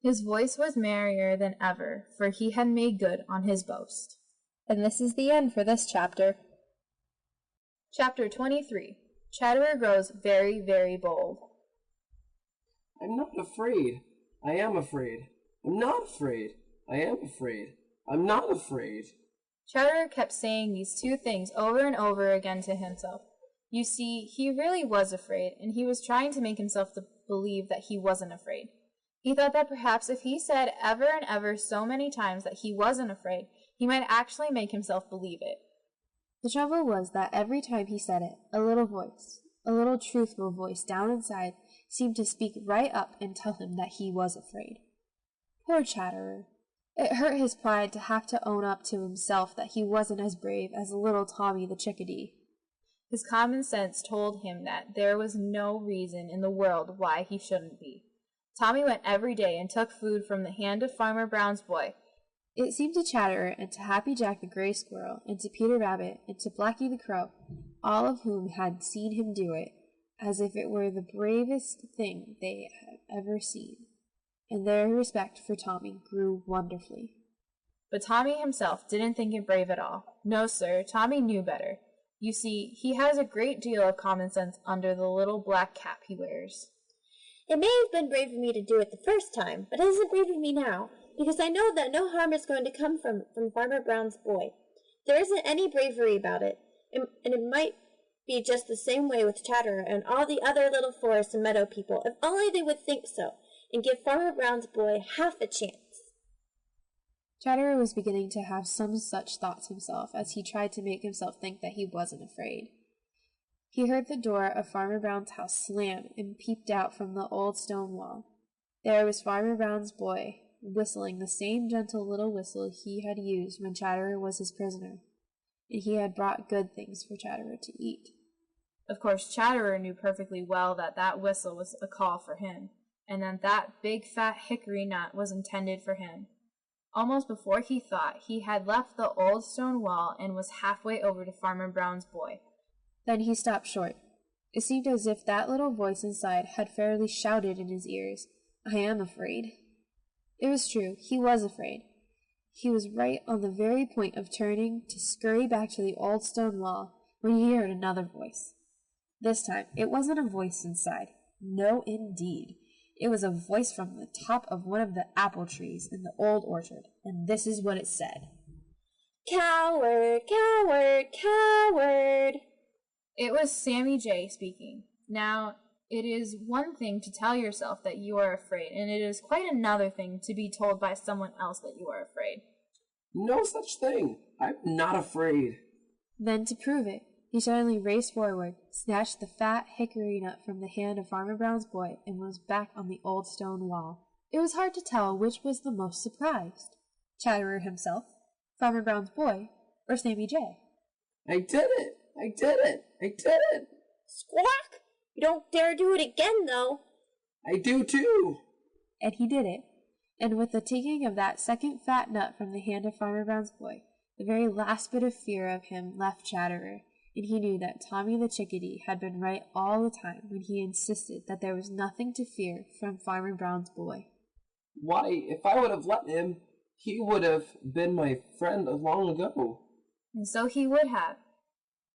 His voice was merrier than ever, for he had made good on his boast. And this is the end for this chapter. Chapter 23. Chatterer grows very, very bold. I'm not afraid. I am afraid. I'm not afraid. I am afraid. I'm not afraid. Chatterer kept saying these two things over and over again to himself. You see, he really was afraid, and he was trying to make himself believe that he wasn't afraid. He thought that perhaps if he said ever and ever so many times that he wasn't afraid, he might actually make himself believe it. The trouble was that every time he said it, a little voice, a little truthful voice down inside, seemed to speak right up and tell him that he was afraid. Poor Chatterer. It hurt his pride to have to own up to himself that he wasn't as brave as little Tommy the Chickadee. His common sense told him that there was no reason in the world why he shouldn't be. Tommy went every day and took food from the hand of Farmer Brown's boy. It seemed to Chatterer and to Happy Jack the Gray Squirrel and to Peter Rabbit and to Blacky the Crow, all of whom had seen him do it, as if it were the bravest thing they had ever seen, and their respect for Tommy grew wonderfully. But Tommy himself didn't think it brave at all. No, sir, Tommy knew better. You see, he has a great deal of common sense under the little black cap he wears. It may have been brave of me to do it the first time, but it isn't brave of me now, because I know that no harm is going to come from Farmer Brown's boy. There isn't any bravery about it, and it might be just the same way with Chatterer and all the other little forest and meadow people, if only they would think so, and give Farmer Brown's boy half a chance. Chatterer was beginning to have some such thoughts himself as he tried to make himself think that he wasn't afraid. He heard the door of Farmer Brown's house slam and peeped out from the old stone wall. There was Farmer Brown's boy, whistling the same gentle little whistle he had used when Chatterer was his prisoner, and he had brought good things for Chatterer to eat. Of course, Chatterer knew perfectly well that that whistle was a call for him, and that big fat hickory nut was intended for him. Almost before he thought, he had left the old stone wall and was halfway over to Farmer Brown's boy. Then he stopped short. It seemed as if that little voice inside had fairly shouted in his ears, "I am afraid." It was true, he was afraid. He was right on the very point of turning to scurry back to the old stone wall when he heard another voice. This time, it wasn't a voice inside. No, indeed. It was a voice from the top of one of the apple trees in the old orchard, and this is what it said. "Coward, coward, coward!" It was Sammy Jay speaking. Now, it is one thing to tell yourself that you are afraid, and it is quite another thing to be told by someone else that you are afraid. No such thing. I'm not afraid. Then, to prove it, he suddenly raced forward, snatched the fat hickory nut from the hand of Farmer Brown's boy, and was back on the old stone wall. It was hard to tell which was the most surprised, Chatterer himself, Farmer Brown's boy, or Sammy Jay. I did it! I did it! I did it! Squawk! You don't dare do it again, though. I do too! And he did it. And with the taking of that second fat nut from the hand of Farmer Brown's boy, the very last bit of fear of him left Chatterer, and he knew that Tommy the Chickadee had been right all the time when he insisted that there was nothing to fear from Farmer Brown's boy. Why, if I would have let him, He would have been my friend long ago. And so he would have,